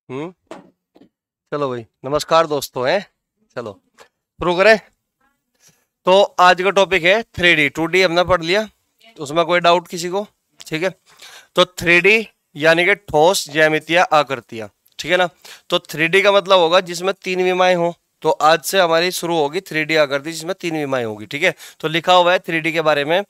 चलो भाई, नमस्कार दोस्तों हैं। चलो शुरू करें। तो आज का टॉपिक है 3D 2D हमने पढ़ लिया, उसमें कोई डाउट किसी को? ठीक है, तो 3D यानी कि ठोस ज्यामितीय आकृतियां, ठीक है ना। तो 3D का मतलब होगा जिसमें तीन विमाएं हो। तो आज से हमारी शुरू होगी 3D आकृति जिसमें तीन विमाएं होगी, ठीक है। तो लिखा हुआ है 3D के बारे में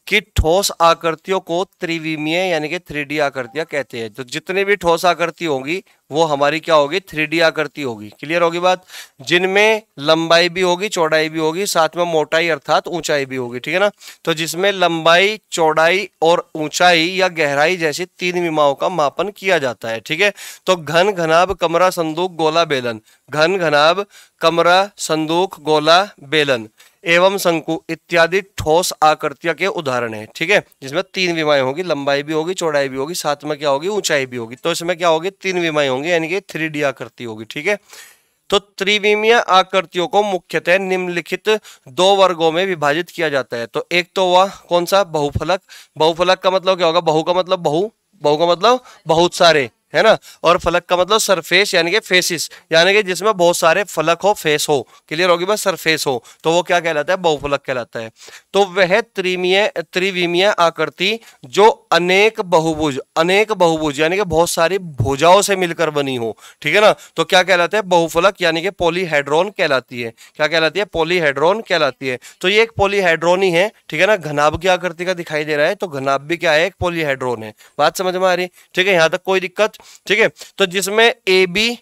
कि ठोस आकृतियों को त्रिविमीय यानी कि 3D आकृतियां कहते हैं। तो जितनी भी ठोस आकृति होगी वो हमारी क्या होगी? 3D आकृति होगी। क्लियर होगी बात? जिनमें लंबाई भी होगी, चौड़ाई भी होगी, साथ में मोटाई अर्थात ऊंचाई भी होगी, ठीक है ना। तो जिसमें लंबाई, चौड़ाई और ऊंचाई या गहराई जैसी तीन विमाओं का मापन किया जाता है, ठीक है। तो घन, घनाभ, कमरा, संदूक, गोला, बेलन। घन, घनाभ, कमरा, संदूक, गोला, बेलन एवं शंकु इत्यादि ठोस आकृतियों के उदाहरण है, ठीक है। जिसमें तीन विमाएं होगी, लंबाई भी होगी, चौड़ाई भी होगी, साथ में क्या होगी? ऊंचाई भी होगी। तो इसमें क्या होगी? तीन विमाएं होंगी यानी कि 3D आकृति होगी, ठीक है। तो त्रिविमीय आकृतियों को मुख्यतः निम्नलिखित दो वर्गों में विभाजित किया जाता है। तो एक तो हुआ कौन सा? बहुफलक। बहुफलक का मतलब क्या होगा? बहु का मतलब बहु, बहु का मतलब बहुत सारे, है ना। और फलक का मतलब सरफेस यानी कि फेसिस, यानी कि जिसमें बहुत सारे फलक हो, फेस हो। क्लियर होगी बस? सरफेस हो तो वो क्या कहलाता है? बहुफलक कहलाता है। तो वह त्रिविमीय आकृति जो अनेक बहुभुज यानी कि बहुत सारी भुजाओं से मिलकर बनी हो, ठीक है ना। तो क्या कहलाता है? बहुफलक यानी कि पॉलीहेड्रॉन कहलाती है। क्या कहलाती है? पॉलीहेड्रॉन कहलाती है। तो ये एक पॉलीहेड्रॉन ही है, ठीक है ना। घनाभ की आकृति का दिखाई दे रहा है तो घनाभ भी क्या है? एक पॉलीहेड्रॉन है। बात समझ में आ रही? ठीक है, यहां तक कोई दिक्कत? ठीक है, तो जिसमें A B,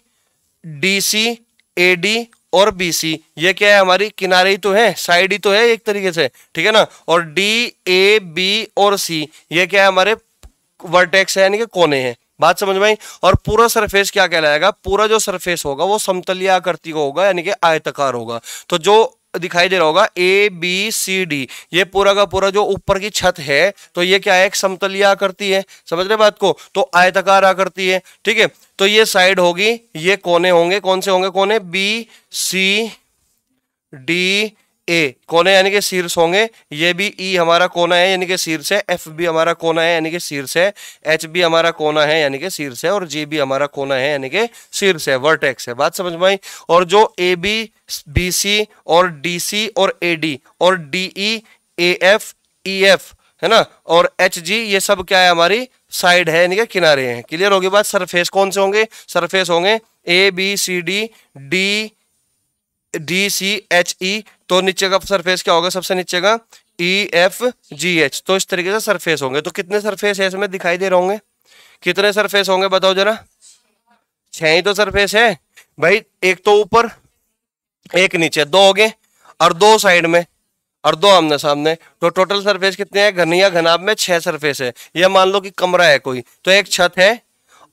D C, A D और बी सी ये क्या है? हमारी किनारे ही तो है, साइड ही तो है एक तरीके से, ठीक है ना। और डी, ए, बी और सी ये क्या है? हमारे वर्टेक्स है यानी कि कोने हैं। बात समझ में आई? और पूरा सरफेस क्या कहलाएगा? पूरा जो सरफेस होगा वो समतलीय आकृति का होगा यानी कि आयताकार होगा। तो जो दिखाई दे रहा होगा ए बी सी डी ये पूरा का पूरा जो ऊपर की छत है तो ये क्या है? एक समतलीय आकृति है। समझ रहे बात को? तो आयताकार आकृति है, ठीक है। तो ये साइड होगी, ये कोने होंगे। कौन से होंगे कोने? बी सी डी ए कोने यानी कि शीर्ष होंगे। ये भी ई हमारा कोना है यानी कि शीर्ष है। एफ भी हमारा कोना है यानी कि शीर्ष है। एच भी हमारा कोना है यानी कि शीर्ष है। और जी भी हमारा कोना है यानी कि शीर्ष है, वर्टेक्स है। बात समझ में आई? और जो ए बी, बी सी और डी सी और ए डी और D E, A F, E F, है ना, और एच जी ये सब क्या है? हमारी साइड है यानी कि किनारे हैं। क्लियर होगी बात? सरफेस कौन से होंगे? सरफेस होंगे A B C D, D D C H E. तो नीचे का सरफेस क्या होगा? सबसे नीचे का ई एफ जी एच। तो इस तरीके से सरफेस होंगे। तो कितने सरफेस है इसमें दिखाई दे रहे होंगे? कितने सरफेस होंगे बताओ जरा? 6 ही तो सरफेस है भाई। एक तो ऊपर, एक नीचे, दो हो गए, और दो साइड में और दो आमने सामने। तो टोटल सरफेस कितने हैं? घन या घनाभ में 6 सरफेस है। यह मान लो कि कमरा है कोई, तो एक छत है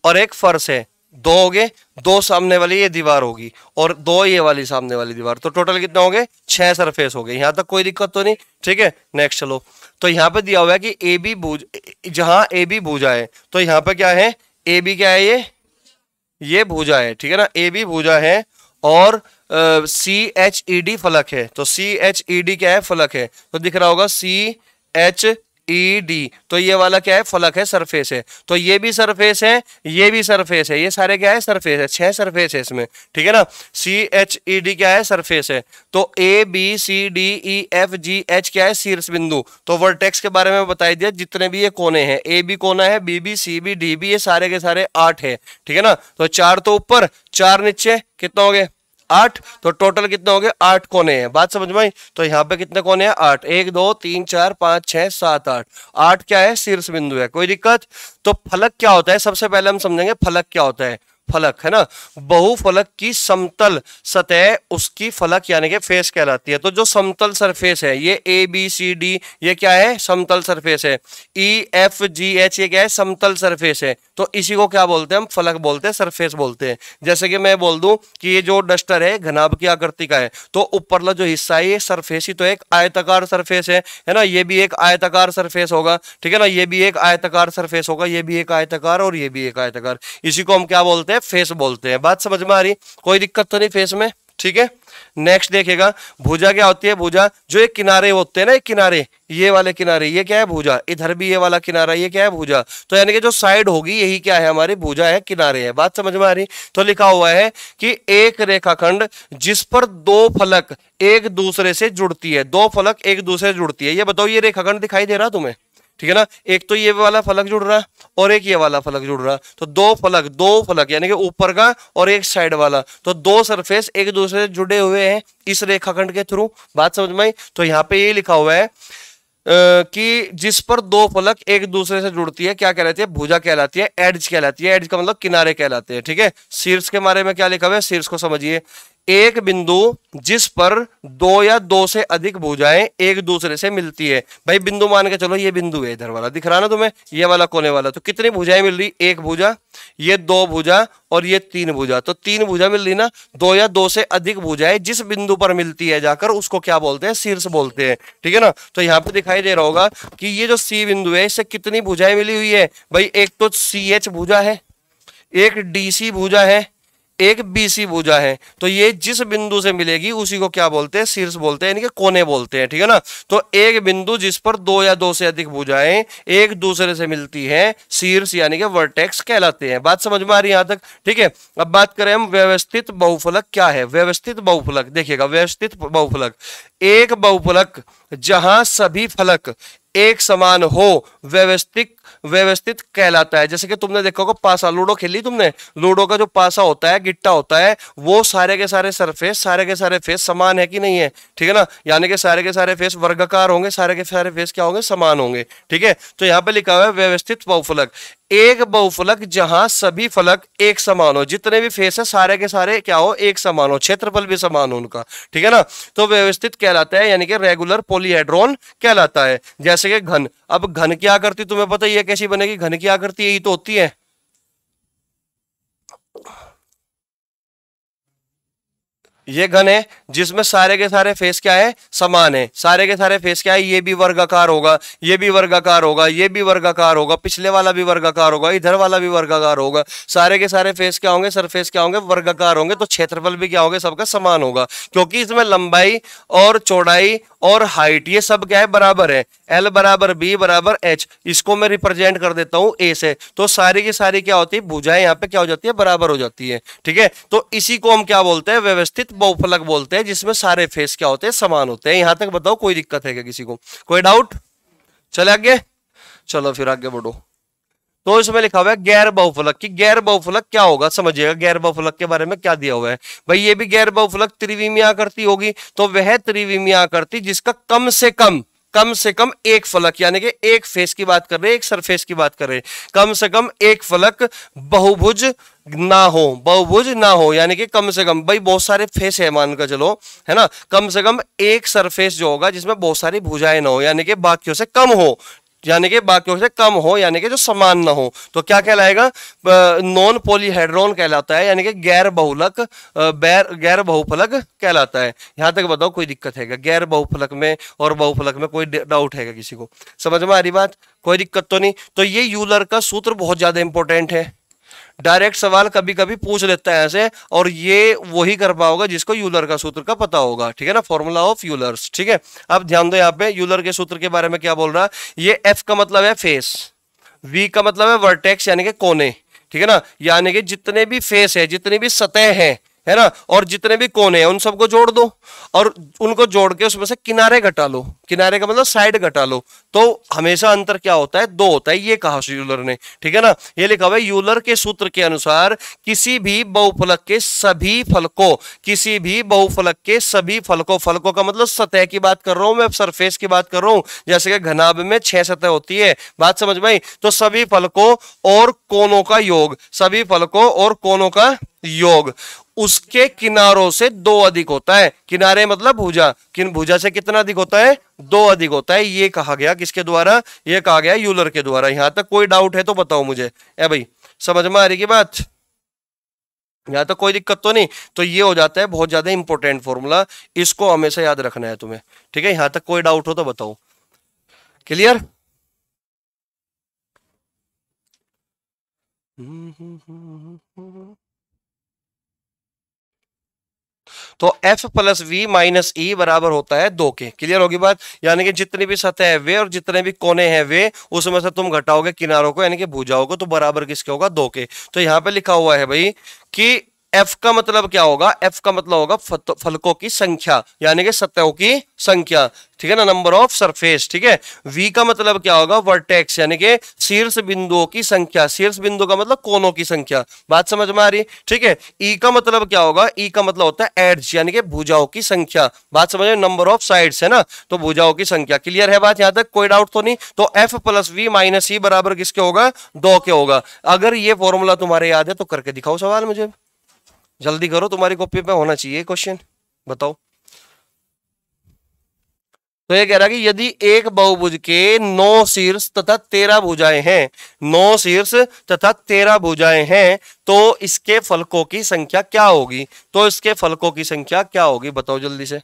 और एक फर्श है, दो हो गए। दो सामने वाली ये दीवार होगी और दो ये वाली सामने वाली दीवार। तो टोटल कितने हो गए? 6 सरफेस हो गए। यहां तक कोई दिक्कत तो नहीं? ठीक है, नेक्स्ट चलो। तो यहाँ पे दिया हुआ है कि ए बी भुज, जहां ए बी भुजा है तो यहाँ पे क्या है? ए बी क्या है? ये भुजा है, ठीक है ना। ए बी भुजा है और सी एच ई डी फलक है। तो सी एच ई डी क्या है? फलक है। तो दिख रहा होगा सी एच ई डी। तो ये वाला क्या है? फलक है, सरफेस है। तो ये भी सरफेस है, ये भी सरफेस है। ये सारे क्या है? सरफेस है। 6 सरफेस है इसमें, ठीक है ना। सी एच ई डी क्या है? सरफेस है। तो A B C D E F G H क्या है? शीर्ष बिंदु। तो वर्टेक्स के बारे में बता दिया। जितने भी ये कोने हैं, ए बी कोना है, B B C B D B, ये सारे के सारे 8 है, ठीक है ना। तो 4 तो ऊपर, 4 नीचे, कितना हो गए? 8। तो टोटल कितने हो गए? 8 कोने हैं। बात समझ में आई? तो यहाँ पे कितने कोने हैं? 8। 1 2 3 4 5 6 7 8। 8 क्या है? शीर्ष बिंदु है। कोई दिक्कत? तो फलक क्या होता है? सबसे पहले हम समझेंगे फलक क्या होता है। फलक, है ना, बहुफलक की समतल सतह उसकी फलक यानी कि फेस कहलाती है। तो जो समतल सरफेस है, ये ए बी सी डी ये क्या है? समतल सरफेस है। ई एफ जी एच ये क्या है? समतल सरफेस है। तो इसी को क्या बोलते हैं हम? फलक बोलते हैं, सरफेस बोलते हैं। जैसे कि मैं बोल दूं कि ये जो डस्टर है घनाभ की आकृति का है, तो ऊपरला जो हिस्सा है ये सरफेस ही तो एक आयताकार सरफेस है ना। ये भी एक आयताकार सरफेस होगा, ठीक है ना। ये भी एक आयताकार सरफेस होगा, ये भी एक आयताकार और ये भी एक आयताकार। इसी को हम क्या बोलते हैं? फेस बोलते हैं। बात समझ में आ रही? कोई दिक्कत तो नहीं फेस में? ठीक है। नेक्स्ट देखिएगा भुजा क्या होती है। भुजा जो एक किनारे होते हैं ना, एक किनारे, ये वाले किनारे, ये क्या है भुजा। इधर भी ये वाला किनारा, ये क्या है भुजा। तो यानी कि जो साइड होगी यही क्या है हमारी भुजा है, किनारे है। बात समझ में आ रही। तो लिखा हुआ है कि एक रेखाखंड जिस पर दो फलक एक दूसरे से जुड़ती है, दो फलक एक दूसरे से जुड़ती है। ये बताओ ये रेखाखंड दिखाई दे रहा तुम्हें, ठीक है ना। एक तो ये वाला फलक जुड़ रहा और एक ये वाला फलक जुड़ रहा, तो दो फलक यानी कि ऊपर का और एक साइड वाला, तो दो सरफेस एक दूसरे से जुड़े हुए हैं इस रेखाखंड के थ्रू। बात समझ में आई। तो यहां पे ये लिखा हुआ है कि जिस पर दो फलक एक दूसरे से जुड़ती है क्या कहलाती है, भुजा कहलाती है, एड्ज कहलाती है। एड्ज का मतलब किनारे कहलाते हैं, ठीक है। शीर्ष के बारे में क्या लिखा हुआ है, शीर्ष को समझिए। एक बिंदु जिस पर दो या दो से अधिक भुजाएं एक दूसरे से मिलती है। भाई बिंदु मान के चलो ये बिंदु है, इधर वाला दिख रहा ना तुम्हें, ये वाला कोने वाला। तो कितनी भुजाएं मिल रही, एक भुजा, ये दो भुजा और ये तीन भुजा, तो तीन भुजा मिल रही ना। दो या दो से अधिक भुजाएं जिस बिंदु पर मिलती है जाकर उसको क्या बोलते हैं, शीर्ष बोलते हैं, ठीक है ना। तो यहाँ पे दिखाई दे रहा होगा कि ये जो सी बिंदु है इससे कितनी भुजाएं मिली हुई है भाई। एक तो सी एच भुजा है, एक डी सी भुजा है, एक बीसी भुजा है। तो ये जिस बिंदु से मिलेगी उसी को क्या बोलते हैं, शीर्ष बोलते हैं, यानी कि कोने बोलते हैं, ठीक है ना। तो एक बिंदु जिस पर दो या दो से अधिक भुजाएं एक दूसरे से मिलती है शीर्ष यानी कि वर्टेक्स कहलाते हैं। बात समझ में आ रही है यहां तक, ठीक है। अब बात करें हम व्यवस्थित बहुफलक क्या है। व्यवस्थित बहुफलक देखिएगा, व्यवस्थित बहुफलक एक बहुफलक जहां सभी फलक एक समान हो व्यवस्थित व्यवस्थित कहलाता है। जैसे कि तुमने देखा होगा पासा, लूडो खेली तुमने, लूडो का जो पासा होता है, गिट्टा होता है, वो सारे के सारे सरफेस, सारे के सारे फेस समान है कि नहीं है, ठीक है ना। यानी कि सारे के सारे फेस वर्गाकार होंगे, सारे के सारे फेस क्या होंगे, समान होंगे, ठीक है। तो यहां पे लिखा हुआ है व्यवस्थित बहुफलक एक बहुफलक जहां सभी फलक एक समान हो, जितने भी फेस है सारे के सारे क्या हो, एक समान हो, क्षेत्रफल भी समान हो उनका, ठीक है ना। तो व्यवस्थित कहलाता है यानी कि रेगुलर पॉलीहेड्रॉन कहलाता है। जैसे कि घन, अब घन की आकृति तुम्हें पता ही है कैसी बनेगी, घन की आकृति यही तो होती है। ये घन है जिसमें सारे के सारे फेस क्या है, समान है। सारे के सारे फेस क्या है, ये भी वर्गाकार होगा, ये भी वर्गाकार होगा, ये भी वर्गाकार होगा, पिछले वाला भी वर्गाकार होगा, इधर वाला भी वर्गाकार होगा। सारे के सारे फेस क्या होंगे, सरफेस क्या होंगे, वर्गाकार होंगे। तो क्षेत्रफल भी क्या होगा, सबका समान होगा, क्योंकि इसमें लंबाई और चौड़ाई और हाइट ये सब क्या है, बराबर है। एल बराबर बी बराबर एच, इसको मैं रिप्रेजेंट कर देता हूं ए से। तो सारी की सारी क्या होती है, भुजाएं यहाँ पे क्या हो जाती है, बराबर हो जाती है, ठीक है। तो इसी को हम क्या बोलते हैं, व्यवस्थित बहुफलक बोलते हैं, जिसमें सारे फेस क्या होते हैं, समान होते हैं। यहां तक बताओ कोई दिक्कत है क्या किसी को, कोई डाउट। चले आगे, चलो फिर आगे बढ़ो। तो इसमें लिखा हुआ है गैर बहुफलक की। गैर बहुफलक क्या होगा समझिएगा, गैर बहुफलक के बारे में क्या दिया हुआ है भाई। ये भी गैर बहुफलक त्रिविमीय आकृति होगी, तो वह त्रिविमीय आकृति जिसका कम से कम एक फलक यानी कि एक फेस की बात कर रहे हैं, एक सरफेस की बात कर रहे हैं, कम से कम एक फलक बहुभुज ना हो, बहुभुज ना हो यानी कि कम से कम, भाई बहुत सारे फेस है मान कर चलो, है ना। कम से कम एक सरफेस जो होगा जिसमें बहुत सारी भुजाएं ना हो, यानी कि बाकियों से कम हो, यानी कि बाकियों से कम हो, यानी कि जो समान ना हो, तो क्या कहलाएगा, नॉन पॉलीहेड्रॉन कहलाता है, यानी कि गैर बहुलक, गैर बहुफलक कहलाता है। यहां तक बताओ कोई दिक्कत है क्या, गैर बहुफलक में और बहुफलक में कोई डाउट है क्या किसी को, समझ में आ रही बात, कोई दिक्कत तो नहीं। तो ये यूलर का सूत्र बहुत ज्यादा इंपॉर्टेंट है, डायरेक्ट सवाल कभी कभी पूछ लेता है ऐसे, और ये वही कर पाओगे जिसको यूलर का सूत्र का पता होगा, ठीक है ना, फॉर्मूला ऑफ यूलर्स, ठीक है। अब ध्यान दो यहाँ पे यूलर के सूत्र के बारे में क्या बोल रहा है। ये एफ का मतलब है फेस, वी का मतलब है वर्टेक्स यानी कि कोने, ठीक है ना। यानी कि जितने भी फेस है, जितनी भी सतह है ना, और जितने भी कोने हैं उन सबको जोड़ दो, और उनको जोड़ के उसमें से किनारे घटा लो, किनारे का मतलब साइड घटा लो, तो हमेशा अंतर क्या होता है, दो होता है। ये कहा यूलर ने, ठीक है ना। ये लिखा हुआ है यूलर के सूत्र के अनुसार किसी भी बहुफलक के सभी फलकों, किसी भी बहुफलक के सभी फलकों, फलकों का मतलब सतह की बात कर रहा हूं मैं, सरफेस की बात कर रहा हूं। जैसे कि घनाभ में 6 सतह होती है, बात समझ में आई। तो सभी फलकों और कोनों का योग, सभी फलकों और कोनों का योग उसके किनारों से दो अधिक होता है। किनारे मतलब भुजा, किन भुजा से कितना अधिक होता है, दो अधिक होता है। ये कहा गया किसके द्वारा, ये कहा गया यूलर के द्वारा। यहां तक कोई डाउट है तो बताओ मुझे, ए भाई समझ में आ रही की बात, यहां तक कोई दिक्कत तो नहीं। तो ये हो जाता है बहुत ज्यादा इंपॉर्टेंट फॉर्मूला, इसको हमेशा याद रखना है तुम्हें, ठीक है। यहां तक कोई डाउट हो तो बताओ, क्लियर। तो एफ प्लस वी माइनस ई बराबर होता है 2 के। क्लियर होगी बात? यानी कि जितनी भी सतह है वे और जितने भी कोने हैं वे, उसमें से तुम घटाओगे किनारों को यानी कि भुजाओं को, तो बराबर किसके होगा? 2 के। तो यहां पे लिखा हुआ है भाई कि एफ का मतलब क्या होगा? एफ का मतलब होगा फलकों की संख्या यानी कि सतहों की संख्या, ठीक है ना, नंबर ऑफ सरफेस। ठीक है। वी का मतलब क्या होगा? वर्टेक्स यानी कि शीर्ष बिंदुओं की संख्या। शीर्ष बिंदु का मतलब कोनों की संख्या। बात समझ में आ रही? ठीक है। ई का मतलब क्या होगा? ई का मतलब होता है एड्ज यानी कि भुजाओं की संख्या। बात समझ में? नंबर ऑफ साइड्स है ना, तो भुजाओं की संख्या। क्लियर है बात? यहां तक कोई डाउट तो नहीं? तो एफ प्लस वी माइनस ई बराबर किसके होगा? 2 के होगा। अगर ये फॉर्मूला तुम्हारे याद है तो करके दिखाओ सवाल मुझे, जल्दी करो, तुम्हारी कॉपी पे होना चाहिए क्वेश्चन। बताओ। तो ये कह रहा है कि यदि एक बहुभुज के 9 शीर्ष तथा 13 भुजाएं हैं, 9 शीर्ष तथा 13 भुजाएं हैं, तो इसके फलकों की संख्या क्या होगी? तो इसके फलकों की संख्या क्या होगी? बताओ जल्दी से।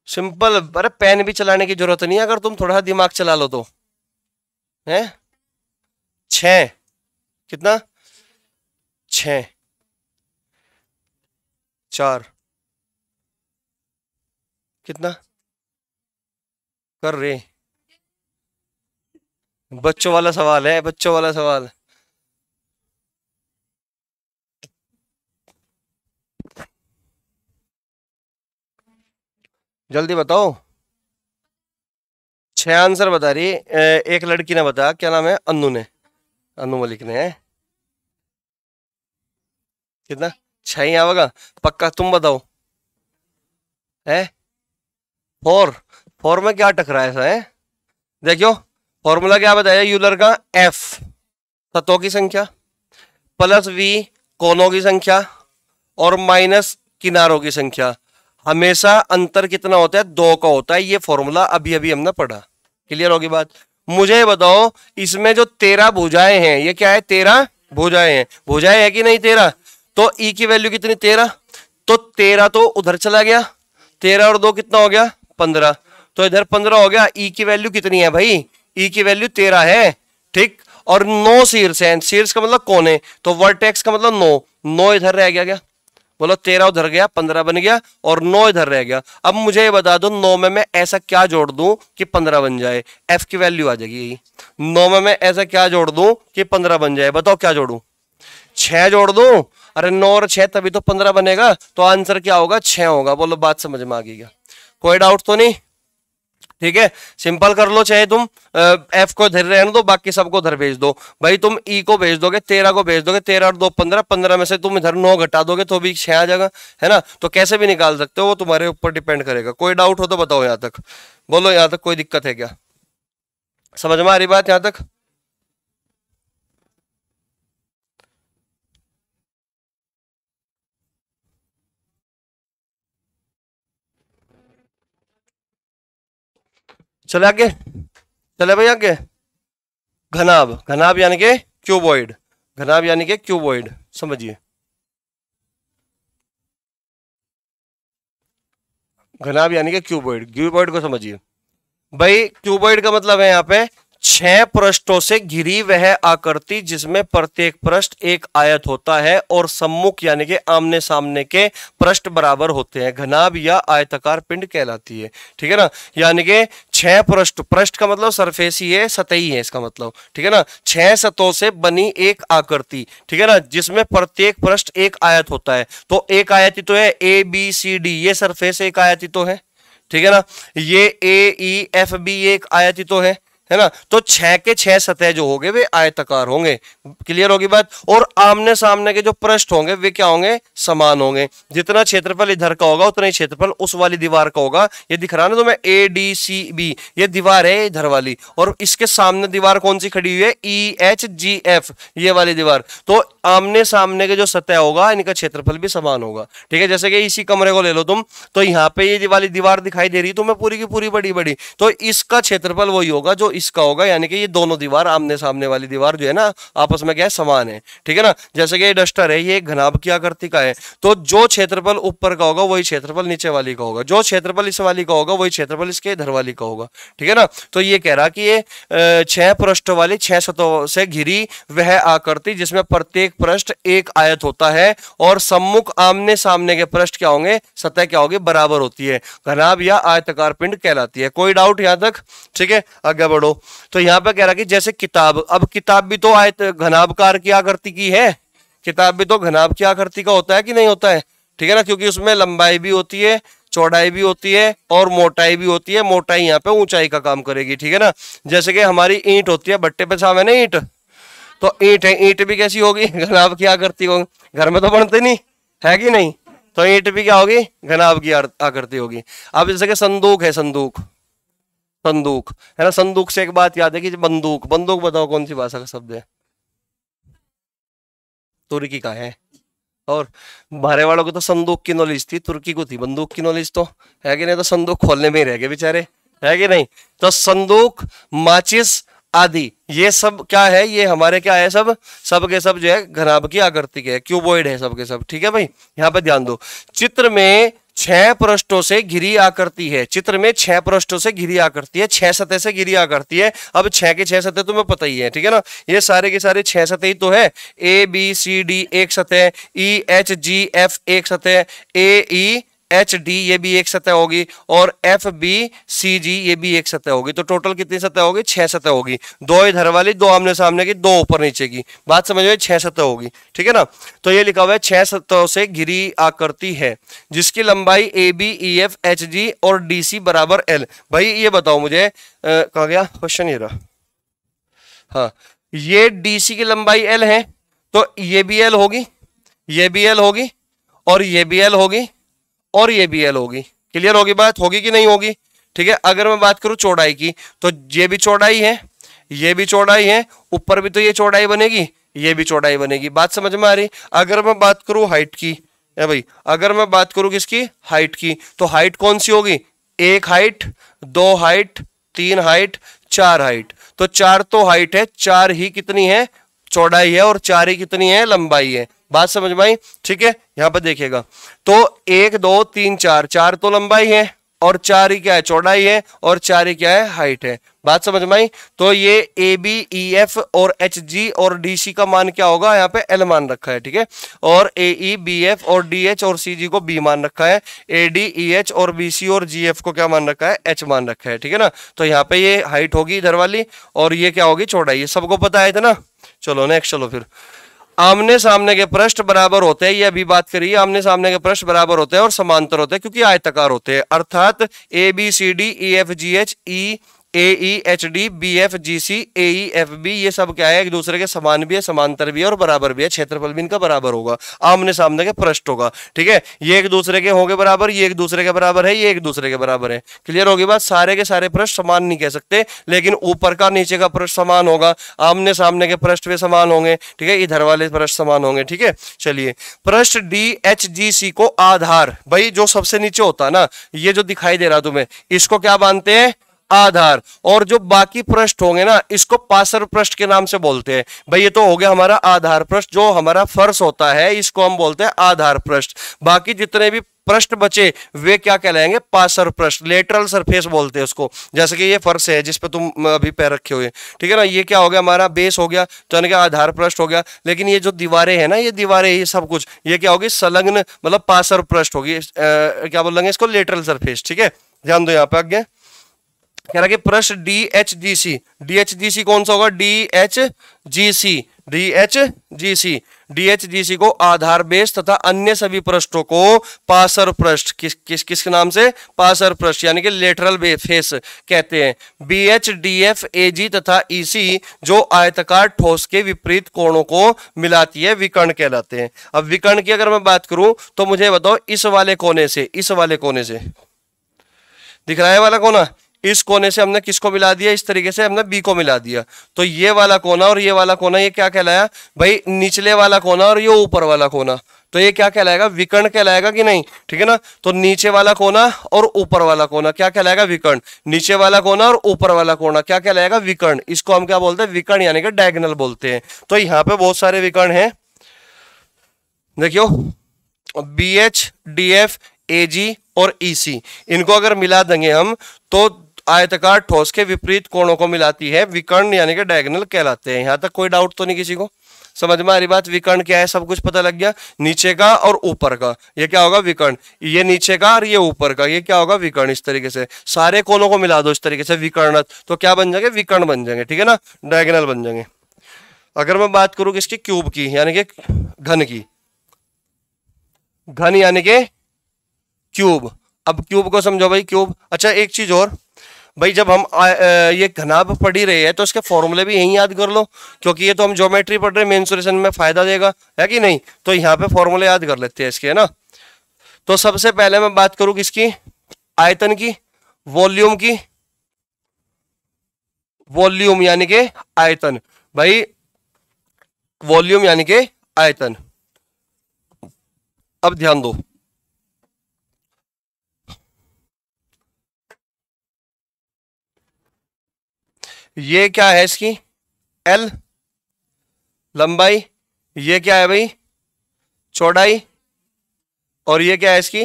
सिंपल। अरे पेन भी चलाने की जरूरत नहीं है अगर तुम थोड़ा दिमाग चला लो तो। है 6, कितना? 6, 4, कितना कर रहे? बच्चों वाला सवाल है, बच्चों वाला सवाल। जल्दी बताओ। 6 आंसर बता रही। एक लड़की ने बताया, क्या नाम है? अनु ने, अनु मलिक ने। है कितना? 6 ही आवेगा पक्का? तुम बताओ। है 4? 4 में क्या टकरा ऐसा है? देखियो फॉर्मूला क्या बताया यूलर का? एफ सतहों की संख्या प्लस वी कोनों की संख्या और माइनस किनारों की संख्या। हमेशा अंतर कितना होता है? 2 का होता है। ये फॉर्मूला अभी अभी हमने पढ़ा। क्लियर होगी बात? मुझे बताओ, इसमें जो 13 भुजाएं हैं, ये क्या है? 13 भुजाएं हैं। भुजाएं है कि नहीं 13? तो ई की वैल्यू कितनी? 13। तो 13 तो उधर चला गया, 13 और 2 कितना हो गया? 15। तो इधर 15 हो गया। ई की वैल्यू कितनी है भाई? ई की वैल्यू 13 है। ठीक। और 9 शीर्ष है, शीर्ष का मतलब कोने, तो वर्टेक्स का मतलब 9। 9 इधर रह गया क्या? बोलो 13 उधर गया, 15 बन गया और 9 इधर रह गया। अब मुझे ये बता दो 9 में मैं ऐसा क्या जोड़ दूं कि 15 बन जाए? एफ की वैल्यू आ जाएगी यही। 9 में मैं ऐसा क्या जोड़ दूं कि 15 बन जाए? बताओ क्या जोड़ू? 6 जोड़ दूं? अरे 9 और 6 तभी तो 15 बनेगा। तो आंसर क्या होगा? 6 होगा। बोलो बात समझ में आ गई क्या? कोई डाउट तो नहीं? ठीक है। सिंपल कर लो, चाहे तुम एफ को धर रहने दो, बाकी सबको धर भेज दो। भाई तुम ई को भेज दोगे, 13 को भेज दोगे, 13 और 2 15, 15 में से तुम इधर 9 घटा दोगे तो भी 6 आ जाएगा, है ना। तो कैसे भी निकाल सकते हो, वो तुम्हारे ऊपर डिपेंड करेगा। कोई डाउट हो तो बताओ यहां तक। बोलो यहां तक कोई दिक्कत है क्या? समझ में आ रही बात यहां तक? चले आगे, चले भाई आगे। घनाभ, घनाभ यानी कि क्यूबॉइड, घनाभ यानी कि क्यूबॉइड, समझिए। घनाभ यानी कि क्यूबॉइड, क्यूबॉइड को समझिए भाई। क्यूबॉइड का मतलब है यहाँ पे 6 पृष्ठों से घिरी वह आकृति जिसमें प्रत्येक पृष्ठ एक आयत होता है और सम्मुख यानी कि आमने सामने के पृष्ठ बराबर होते हैं। घनाभ या आयताकार पिंड कहलाती है। ठीक है ना। यानी कि 6 पृष्ठ, पृष्ठ का मतलब सरफेस ही है, सतही है इसका मतलब। ठीक है ना। 6 सतहों से बनी एक आकृति, ठीक है ना, जिसमें प्रत्येक पृष्ठ एक आयत होता है। तो एक आयत ही तो है, ए बी सी डी, ये सरफेस एक आयत ही तो है। ठीक है ना। ये ए ई एफ बी एक आयत ही तो है ना। तो 6 के 6 सतह जो होंगे वे आयताकार होंगे। क्लियर होगी बात? और आमने सामने के जो पृष्ठ होंगे वे क्या होंगे? समान होंगे। जितना क्षेत्रफल इधर का होगा उतना ही क्षेत्रफल उस वाली दीवार का होगा। ये दिख रहा है ना तुम्हें, ए डी सी बी, ये दीवार है इधर वाली, और इसके सामने दीवार कौन सी खड़ी हुई है? ई एच जी एफ, ये वाली दीवार। तो आमने सामने के जो सतह होगा इनका क्षेत्रफल भी समान होगा। ठीक है। जैसे कि इसी कमरे को ले लो तुम, तो यहाँ पे ये वाली दीवार दिखाई दे रही है तुम्हें पूरी की पूरी बड़ी बड़ी, तो इसका क्षेत्रफल वही होगा जो इसका होगा, यानी कि ये दोनों दीवार आमने सामने वाली दीवार जो है ना आपस में क्या है, समान है, ठीक है ना। जैसे कि ये डस्टर है, ये घनाभ की आकृति का है, तो जो क्षेत्रफल ऊपर का होगा वही क्षेत्रफल नीचे वाली का होगा, जो क्षेत्रफल इस वाली का होगा वही क्षेत्रफल इसके इधर वाली का होगा, ठीक है ना। तो ये कह रहा कि ये 6 पृष्ठ वाली 6 सतहों से घिरी वह आकृति जिसमें प्रत्येक पृष्ठ एक आयत होता है और सम्मुख आमने सामने के पृष्ठ क्या होंगे, सतह क्या होगी, बराबर होती है, घनाभ या आयताकार पिंड कहलाती है। कोई डाउट यहां तक, ठीक है, आगे बढ़ो। तो यहां पे कह रहा कि जैसे किताब, अब किताब भी तो आयत घनाभकार की आकृति की है, किताब भी तो घनाभ की आकृति का होता है कि नहीं होता है, ठीक है ना, क्योंकि उसमें लंबाई भी होती है, चौड़ाई भी होती है और मोटाई भी होती है। मोटाई यहाँ पे ऊंचाई का काम करेगी, ठीक है ना। जैसे कि हमारी ईंट होती है, भट्टे पे छावे ना ईंट, तो ईंट है, ईंट भी कैसी होगी, घनाभ की आकृति होगी, घर में तो बनते नहीं है कि नहीं, तो ईंट भी क्या होगी, घनाभ की आकृति होगी। अब जैसे कि संदूक है, संदूक, संदूक है ना, संदूक से एक बात याद है कि बंदूक, बंदूक बताओ कौन सी भाषा का शब्द है, तुर्की का है। और बाहर वालों को तो संदूक की नॉलेज थी, तुर्की को थी बंदूक की नॉलेज, तो है कि नहीं, तो संदूक खोलने में ही रह गए बेचारे, है कि नहीं। तो संदूक, माचिस आदि ये सब क्या है, ये हमारे क्या है, सब सब के सब जो है घनाभ की आकृति के है, क्यूबॉइड है सब के सब, ठीक है भाई। यहाँ पे ध्यान दो, चित्र में 6 पृष्ठों से घिरी आकृति है, चित्र में 6 पृष्ठों से घिरी आकृति है, 6 सतह से घिरी आकृति है। अब 6 के 6 सतह तुम्हें पता ही है, ठीक है ना, ये सारे के सारे 6 सतह ही तो है, ए बी सी डी एक सतह, ई एच जी एफ एक सतह, ए ई एच डी ये भी एक सतह होगी, और एफ बी सी जी ये भी एक सतह होगी। तो टोटल कितनी सतह होगी, 6 सतह होगी, 2 इधर वाली, 2 आमने सामने की, 2 ऊपर नीचे की, बात समझ में, 6 सतह होगी, ठीक है ना। तो ये लिखा हुआ है 6 सतहों से घिरी आकृति है जिसकी लंबाई A B E F H G और डी सी बराबर एल। भाई ये बताओ मुझे, कहा गया क्वेश्चन, ये रहा, हाँ, ये डी सी की लंबाई एल है, तो ये भी एल होगी, ये भी एल होगी, और ये भी एल होगी, और ये भी एल होगी। क्लियर होगी बात, होगी कि नहीं होगी, ठीक है। अगर मैं बात करूं चौड़ाई की, तो ये भी चौड़ाई है, ये भी चौड़ाई है, ऊपर भी तो ये चौड़ाई बनेगी, ये भी चौड़ाई बनेगी, बात समझ में आ रही। अगर मैं बात करूं हाइट की, भाई अगर मैं बात करूं किसकी, हाइट की, तो हाइट कौन सी होगी, 1 हाइट, 2 हाइट, 3 हाइट, 4 हाइट। तो 4 तो हाइट है, 4 ही कितनी है, चौड़ाई है, और 4 ही कितनी है, लंबाई है, बात समझ में आई, ठीक है। यहां पर देखिएगा, तो 1 2 3 4, 4 तो लंबाई है, और 4 ही क्या है, चौड़ाई है, और 4 ही क्या है, हाइट है, बात समझ में आई। तो ये ए बी ई एफ और एच जी और डी सी का मान क्या होगा, यहाँ पे एल मान रखा है, ठीक है, और ए ई बी एफ और डी एच और सी जी को बी मान रखा है, ए डी ई एच और बी सी और जी एफ को क्या मान रखा है, एच मान रखा है, ठीक है ना। तो यहाँ पे ये हाइट होगी इधर वाली, और ये क्या होगी, चौड़ाई, ये सबको पता है ना। चलो नेक्स्ट, चलो फिर, आमने सामने के पृष्ठ बराबर होते हैं, ये अभी बात करिए, आमने सामने के पृष्ठ बराबर होते हैं और समांतर होते हैं क्योंकि आयताकार होते हैं, अर्थात A B C D E F G H E A E H D B F G C A E F B ये सब क्या है, एक दूसरे के समान भी है, समांतर भी है और बराबर भी है, क्षेत्रफल भी इनका बराबर होगा, आमने सामने के पृष्ठ होगा, ठीक है। ये एक दूसरे के होंगे बराबर, ये एक दूसरे के बराबर है, ये एक दूसरे के बराबर है। क्लियर होगी बात, सारे के सारे पृष्ठ समान नहीं कह सकते, लेकिन ऊपर का नीचे का पृष्ठ समान होगा, आमने सामने के पृष्ठ भी समान होंगे, ठीक है, इधर वाले पृष्ठ समान होंगे, ठीक है। चलिए, पृष्ठ डी एच जी सी को आधार, भाई जो सबसे नीचे होता है ना, ये जो दिखाई दे रहा तुम्हें, इसको क्या मानते हैं, आधार, और जो बाकी पृष्ठ होंगे ना, इसको पार्श्व पृष्ठ के नाम से बोलते हैं। भाई ये तो हो गया हमारा आधार पृष्ठ, जो हमारा फर्श होता है इसको हम बोलते हैं आधार पृष्ठ। बाकी जितने भी पृष्ठ बचे वे क्या कहलाएंगे, पार्श्व पृष्ठ, लेटरल सरफेस बोलते हैं उसको। जैसे कि ये फर्श है जिसपे तुम अभी पैर रखे हुए, ठीक है ना, ये क्या हो गया, हमारा बेस हो गया, तो यानी कि आधार पृष्ठ हो गया। लेकिन ये जो दीवारें हैं ना, ये दीवारें, ये सब कुछ, ये क्या होगी, संलग्न मतलब पार्श्व पृष्ठ होगी, क्या बोलेंगे इसको, लेटरल सरफेस, ठीक है। ध्यान दो यहाँ पे आगे कह रहा कि पृष्ठ डी एच जी सी, डी एच जी सी कौन सा होगा, डी एच जी सी, डी एच जी सी, डी एच जी सी को आधार बेस तथा अन्य सभी पृष्ठों को पार्श्व पृष्ठ, किस नाम से, पार्श्व पृष्ठ यानी कि लेटरल फेस कहते हैं। B H D F A G तथा ई सी जो आयताकार ठोस के विपरीत कोणों को मिलाती है विकर्ण कहलाते हैं। अब विकर्ण की अगर मैं बात करूं तो मुझे बताओ, इस वाले कोने से, इस वाले कोने से दिख रहा है वाला कोना, इस कोने से हमने किसको मिला दिया, इस तरीके से हमने बी को मिला दिया, तो ये वाला कोना और ये वाला कोना ये क्या कहलाया भाई, निचले वाला कोना और ये ऊपर वाला कोना। तो ये क्या कहलाएगा, विकर्ण कहलाएगा कि नहीं, ठीक है ना। तो नीचे वाला कोना और ऊपर वाला कोना क्या कहलाएगा, विकर्ण। नीचे वाला कोना और ऊपर वाला कोना क्या कहलाएगा, विकर्ण। इसको हम क्या बोलते हैं, विकर्ण यानी कि डायगोनल बोलते हैं। तो यहाँ पे बहुत सारे विकर्ण हैं, देखियो BH, DF, AG और EC, इनको अगर मिला देंगे हम तो आयताकार ठोस के विपरीत कोणों को मिलाती है, विकर्ण यानी कि डायगोनल कहलाते हैं। यहां तक कोई डाउट तो नहीं किसी को, समझ में आ रही बात। विकर्ण क्या है, सब कुछ पता लग गया। नीचे का और ऊपर का ये क्या होगा, विकर्ण। ये नीचे का और ये ऊपर का ये क्या होगा, विकर्ण। इस तरीके से सारे कोणों को मिला दो इस तरीके से विकर्ण, तो क्या बन जाएंगे, विकर्ण बन जाएंगे, ठीक है ना, डायगोनल बन जाएंगे। अगर मैं बात करूं किसकी, क्यूब की यानी कि घन की, घन यानी कि क्यूब। अब क्यूब को समझो भाई, क्यूब। अच्छा एक चीज और भाई, जब हम ये घनाभ पढ़ ही रहे हैं तो इसके फॉर्मूले भी यहीं याद कर लो, क्योंकि ये तो हम ज्योमेट्री पढ़ रहे हैं, मेंसुरेशन में फायदा देगा, है कि नहीं। तो यहाँ पे फॉर्मूले याद कर लेते हैं इसके, है ना। तो सबसे पहले मैं बात करूं किसकी, आयतन की, वॉल्यूम की। वॉल्यूम यानी कि आयतन, भाई वॉल्यूम यानी कि आयतन। अब ध्यान दो, ये क्या है इसकी, L लंबाई, ये क्या है भाई, चौड़ाई, और ये क्या है इसकी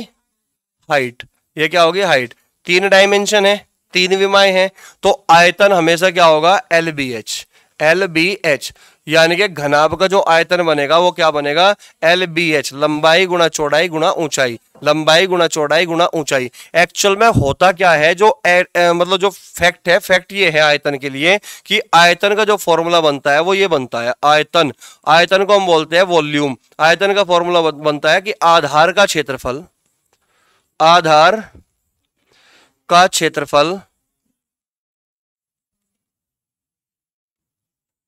हाइट, ये क्या होगी हाइट। 3 डायमेंशन है, 3 विमाएं हैं, तो आयतन हमेशा क्या होगा, LBH। LBH यानी कि घनाभ का जो आयतन बनेगा वो क्या बनेगा, LBH, लंबाई गुणा चौड़ाई गुणा ऊंचाई, लंबाई गुणा चौड़ाई गुणा ऊंचाई। एक्चुअल में होता क्या है, जो मतलब जो फैक्ट है, फैक्ट ये है आयतन के लिए कि आयतन का जो फॉर्मूला बनता है वो ये बनता है, आयतन। आयतन को हम बोलते हैं वॉल्यूम। आयतन का फॉर्मूला बनता है कि आधार का क्षेत्रफल, आधार का क्षेत्रफल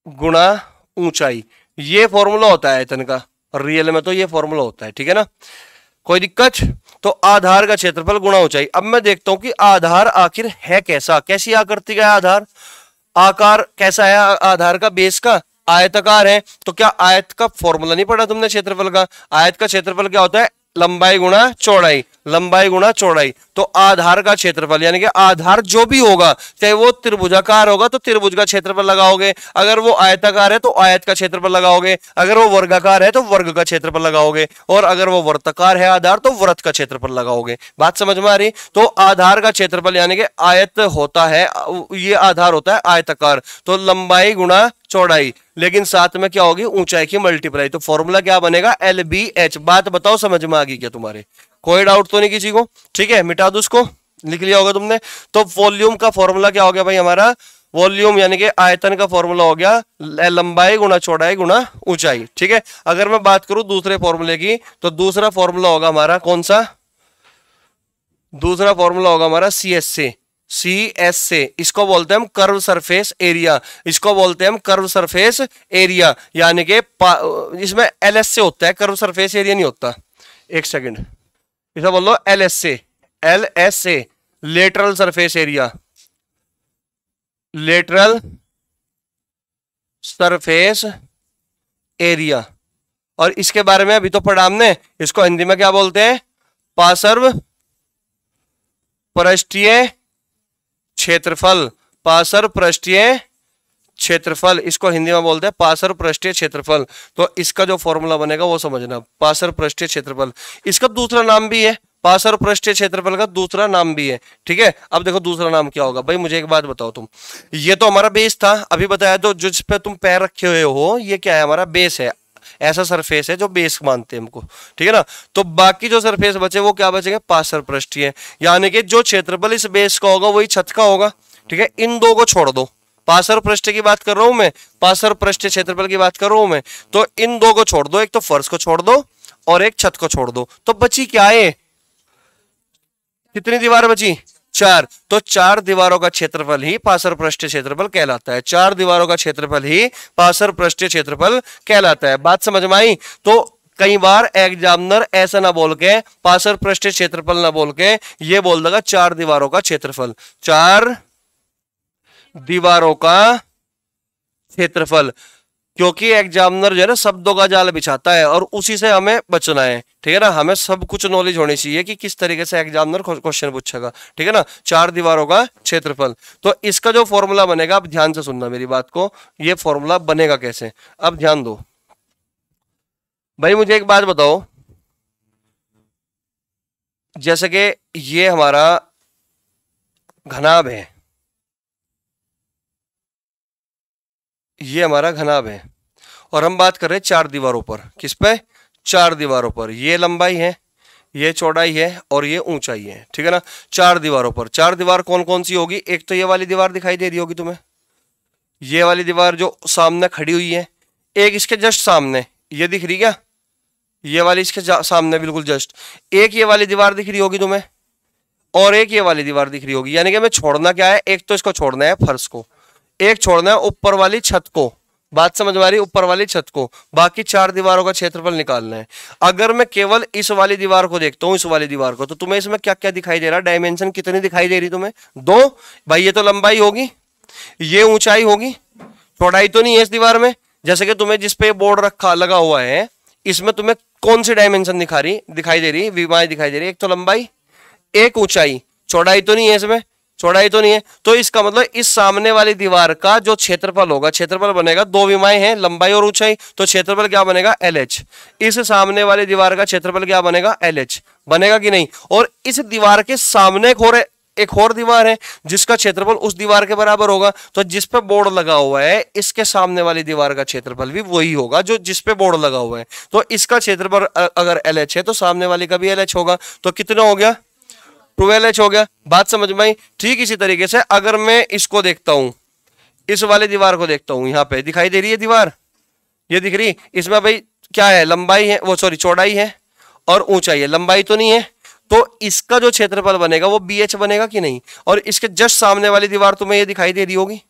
गुणा ऊंचाई, ये फॉर्मूला होता है आयतन का। रियल में तो ये फॉर्मूला होता है, ठीक है ना, कोई दिक्कत। तो आधार का क्षेत्रफल गुणा ऊंचाई। अब मैं देखता हूं कि आधार आखिर है कैसा, कैसी आकृति का है आधार, आकार कैसा है आधार का, बेस का आयताकार है। तो क्या आयत का फॉर्मूला नहीं पढ़ा तुमने क्षेत्रफल का, आयत का क्षेत्रफल क्या होता है, लंबाई गुणा चौड़ाई, लंबाई गुणा चौड़ाई। तो आधार का क्षेत्रफल यानी कि आधार जो भी होगा, चाहे वो त्रिभुजाकार होगा तो त्रिभुज का क्षेत्रफल लगाओगे, अगर वो आयताकार है तो आयत का क्षेत्रफल लगाओगे, अगर वो वर्गाकार है तो वर्ग का क्षेत्रफल लगाओगे, और अगर वो वर्ताकार है आधार तो वृत्त का क्षेत्रफल लगाओगे। बात समझ में आ रही। तो आधार का क्षेत्रफल यानी कि आयत होता है, ये आधार होता है आयताकार, तो लंबाई गुणा चौड़ाई, लेकिन साथ में क्या होगी, ऊंचाई की मल्टीप्लाई। तो फॉर्मूला क्या बनेगा, LBH। बात बताओ समझ में आ गई क्या तुम्हारे, कोई डाउट तो नहीं किसी को, ठीक है, मिटा दो उसको, लिख लिया होगा तुमने। तो वॉल्यूम का फॉर्मूला क्या हो गया भाई हमारा, वॉल्यूम यानी कि आयतन का फॉर्मूला हो गया लंबाई गुणा चौड़ाई गुणा ऊंचाई, ठीक है। अगर मैं बात करूं दूसरे फॉर्मूले की, तो दूसरा फॉर्मूला होगा हमारा कौन सा, दूसरा फॉर्मूला होगा हमारा CS से, CS से। इसको बोलते हैं हम कर्व सरफेस एरिया, इसको बोलते हैं हम कर्व सरफेस एरिया, यानी कि इसमें LS से होता है, कर्व सरफेस एरिया नहीं होता। एक सेकंड, इसे बोल लो LS से, LS से, lateral surface area, lateral surface area. और इसके बारे में अभी तो पढ़ा हमने, इसको हिंदी में क्या बोलते हैं, पार्श्व पृष्ठीय क्षेत्रफल, पार्श्व पृष्ठीय क्षेत्रफल, इसको हिंदी में बोलते हैं पार्श्व पृष्ठीय क्षेत्रफल। तो इसका जो फॉर्मूला बनेगा वो समझना, पार्श्व पृष्ठीय क्षेत्रफल। इसका दूसरा नाम भी है, पार्श्व पृष्ठीय क्षेत्रफल का दूसरा नाम भी है, ठीक है। अब देखो दूसरा नाम क्या होगा भाई, मुझे एक बात बताओ तुम, ये तो हमारा बेस था, अभी बताया तो जिस पे तुम पैर रखे हुए हो ये क्या है, हमारा बेस है, ऐसा सरफेस है जो बेस मानते हैं हमको, ठीक है ना। तो बाकी जो सरफेस बचे वो क्या बचेंगे, पार्श्व पृष्ठीय, यानी कि जो क्षेत्रफल इस बेस का होगा वही छत का होगा, ठीक है। इन दो को छोड़ दो, पार्श्व पृष्ठ की बात कर रहा हूं मैं, पार्श्व पृष्ठीय क्षेत्रफल की बात कर रहा हूं मैं, तो इन दो को छोड़ दो, एक तो फर्श को छोड़ दो और एक छत को छोड़ दो, तो बची क्या है, कितनी दीवार बची, 4। तो 4 दीवारों का क्षेत्रफल ही पार्श्व पृष्ठीय क्षेत्रफल कहलाता है, 4 दीवारों का क्षेत्रफल ही पार्श्व पृष्ठीय क्षेत्रफल कहलाता है। बात समझ में आई। तो कई बार एग्जामिनर ऐसा ना बोल के, पार्श्व पृष्ठीय क्षेत्रफल ना बोल के, ये बोल देगा 4 दीवारों का क्षेत्रफल, 4 दीवारों का क्षेत्रफल, क्योंकि एग्जामिनर जो है ना शब्दों का जाल बिछाता है और उसी से हमें बचना है, ठीक है ना। हमें सब कुछ नॉलेज होनी चाहिए कि किस तरीके से एग्जामिनर क्वेश्चन पूछेगा, ठीक है ना। 4 दीवारों का क्षेत्रफल, तो इसका जो फॉर्मूला बनेगा, अब ध्यान से सुनना मेरी बात को, ये फॉर्मूला बनेगा कैसे, अब ध्यान दो भाई। मुझे एक बात बताओ, जैसे कि ये हमारा घनाभ है, ये हमारा घनाभ है, और हम बात कर रहे हैं 4 दीवारों पर। किस पे? 4 दीवारों पर। ये लंबाई है, ये चौड़ाई है और ये ऊंचाई है, ठीक है ना। 4 दीवारों पर। 4 दीवार कौन कौन सी होगी? एक तो ये वाली दीवार दिखाई दे रही होगी तुम्हें, ये वाली दीवार जो सामने खड़ी हुई है। एक इसके जस्ट सामने ये दिख रही क्या? ये वाली इसके सामने बिल्कुल जस्ट। एक ये वाली दीवार दिख रही होगी तुम्हें, और एक ये वाली दीवार दिख रही होगी। यानी कि हमें छोड़ना क्या है? एक तो इसको छोड़ना है फर्श को, एक छोड़ना है ऊपर वाली छत को। बात समझ में आ रही? ऊपर वाली छत को। बाकी 4 दीवारों का क्षेत्रफल निकालना है। अगर मैं केवल इस वाली दीवार को देखता हूं, इस वाली दीवार को, तो तुम्हें इसमें क्या क्या दिखाई दे रहा है? डायमेंशन कितनी दिखाई दे रही तुम्हें? 2 भाई। ये तो लंबाई होगी, ये ऊंचाई होगी, चौड़ाई तो नहीं है इस दीवार में। जैसे कि तुम्हें जिस पे बोर्ड रखा लगा हुआ है, इसमें तुम्हें कौन सी डायमेंशन दिखाई दे रही? विमाएं दिखाई दे रही है। एक तो लंबाई, एक ऊंचाई, चौड़ाई तो नहीं है इसमें, चौड़ाई तो नहीं है। तो इसका मतलब इस सामने वाली दीवार का जो क्षेत्रफल होगा, क्षेत्रफल बनेगा, 2 विमाएं हैं, लंबाई और ऊंचाई, तो क्षेत्रफल क्या बनेगा? LH। इस सामने वाली दीवार का क्षेत्रफल क्या बनेगा? LH बनेगा कि नहीं? और इस दीवार के सामने एक और दीवार है जिसका क्षेत्रफल उस दीवार के बराबर होगा। तो जिस पे बोर्ड लगा हुआ है, इसके सामने वाली दीवार का क्षेत्रफल भी वही होगा जो जिस पे बोर्ड लगा हुआ है। तो इसका क्षेत्रफल अगर LH है तो सामने वाली का भी LH होगा। तो कितना हो गया? 12H हो गया। बात समझ में आई? ठीक इसी तरीके से अगर मैं इसको देखता हूं, इस वाले दीवार को देखता हूं, यहां पे दिखाई दे रही है दीवार, ये दिख रही, इसमें भाई क्या है? लंबाई है, वो सॉरी चौड़ाई है और ऊंचाई है, लंबाई तो नहीं है। तो इसका जो क्षेत्रफल बनेगा वो BH बनेगा कि नहीं? और इसके जस्ट सामने वाली दीवार तुम्हें ये दिखाई दे रही होगी,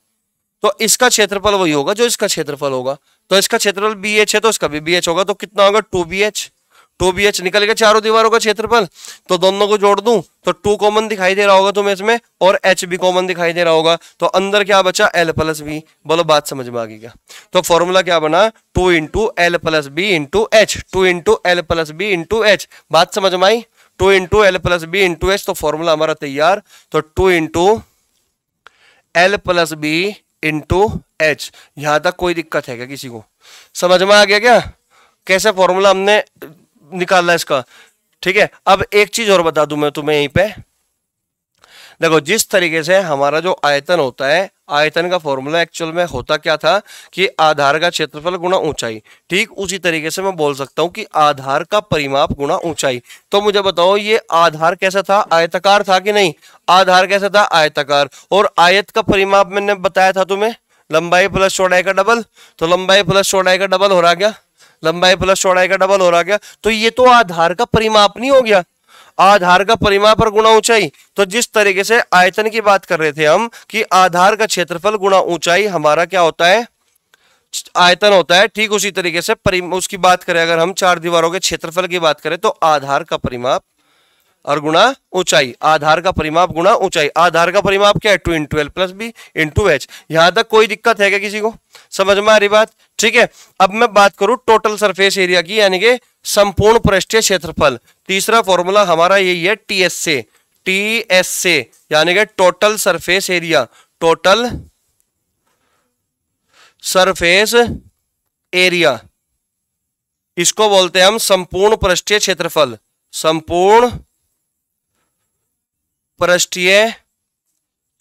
तो इसका क्षेत्रफल वही होगा जो इसका क्षेत्रफल होगा। तो इसका क्षेत्रफल BH है तो इसका भी BH होगा। तो कितना होगा? 2BH। 2BH निकल गया चारों दीवारों का क्षेत्रफल। तो दोनों को जोड़ दूं तो 2 कॉमन दिखाई दे रहा होगा तुम्हें इसमें, और H भी कॉमन दिखाई दे रहा होगा। तो अंदर क्या बचा? L plus B. बोलो बात समझ में आ गई क्या? तो फॉर्मूला क्या बना? 2 into L plus B into H, 2 into L plus B into H. बात समझ में आई? 2 into L plus B into H. तो फॉर्मूला हमारा तैयार। तो 2 into L plus B into H. यहां तक कोई दिक्कत है क्या किसी को? समझ में आ गया क्या कैसे फॉर्मूला हमने निकालना है इसका? ठीक है। अब एक चीज और बता दूं मैं तुम्हें यहीं पे, देखो जिस तरीके से हमारा जो आयतन होता है, आयतन का फॉर्मूला एक्चुअल में होता क्या था कि आधार का क्षेत्रफल गुणा ऊंचाई। ठीक उसी तरीके से मैं बोल सकता हूं कि आधार का परिमाप गुणा ऊंचाई। तो मुझे बताओ ये आधार कैसा था? आयताकार था कि नहीं? आधार कैसा था? आयताकार। और आयत का परिमाप मैंने बताया था तुम्हें, लंबाई प्लस चौड़ाई का डबल। तो लंबाई प्लस चौड़ाई का डबल हो रहा क्या? लंबाई प्लस चौड़ाई का डबल हो रहा क्या? तो ये तो आधार का परिमाप नहीं हो गया? आधार का परिमाप और गुणा ऊंचाई। तो जिस तरीके से आयतन की बात कर रहे थे हम कि आधार का क्षेत्रफल गुणा ऊंचाई हमारा क्या होता है? आयतन होता है। ठीक उसी तरीके से उसकी बात करें, अगर हम 4 दीवारों के क्षेत्रफल की बात करें तो आधार का परिमाप और गुणा ऊंचाई, आधार का परिमाप गुणा ऊंचाई। आधार का परिमाप क्या है? 2 into L plus B into H. यहां तक कोई दिक्कत है क्या किसी को? समझ में आ रही बात? ठीक है। अब मैं बात करूं टोटल सरफेस एरिया की, यानी कि संपूर्ण पृष्ठीय क्षेत्रफल। तीसरा फॉर्मूला हमारा यही है TS से, TS से यानी कि total surface area. Total surface area, इसको बोलते हैं हम संपूर्ण पृष्ठीय क्षेत्रफल। संपूर्ण पृष्ठीय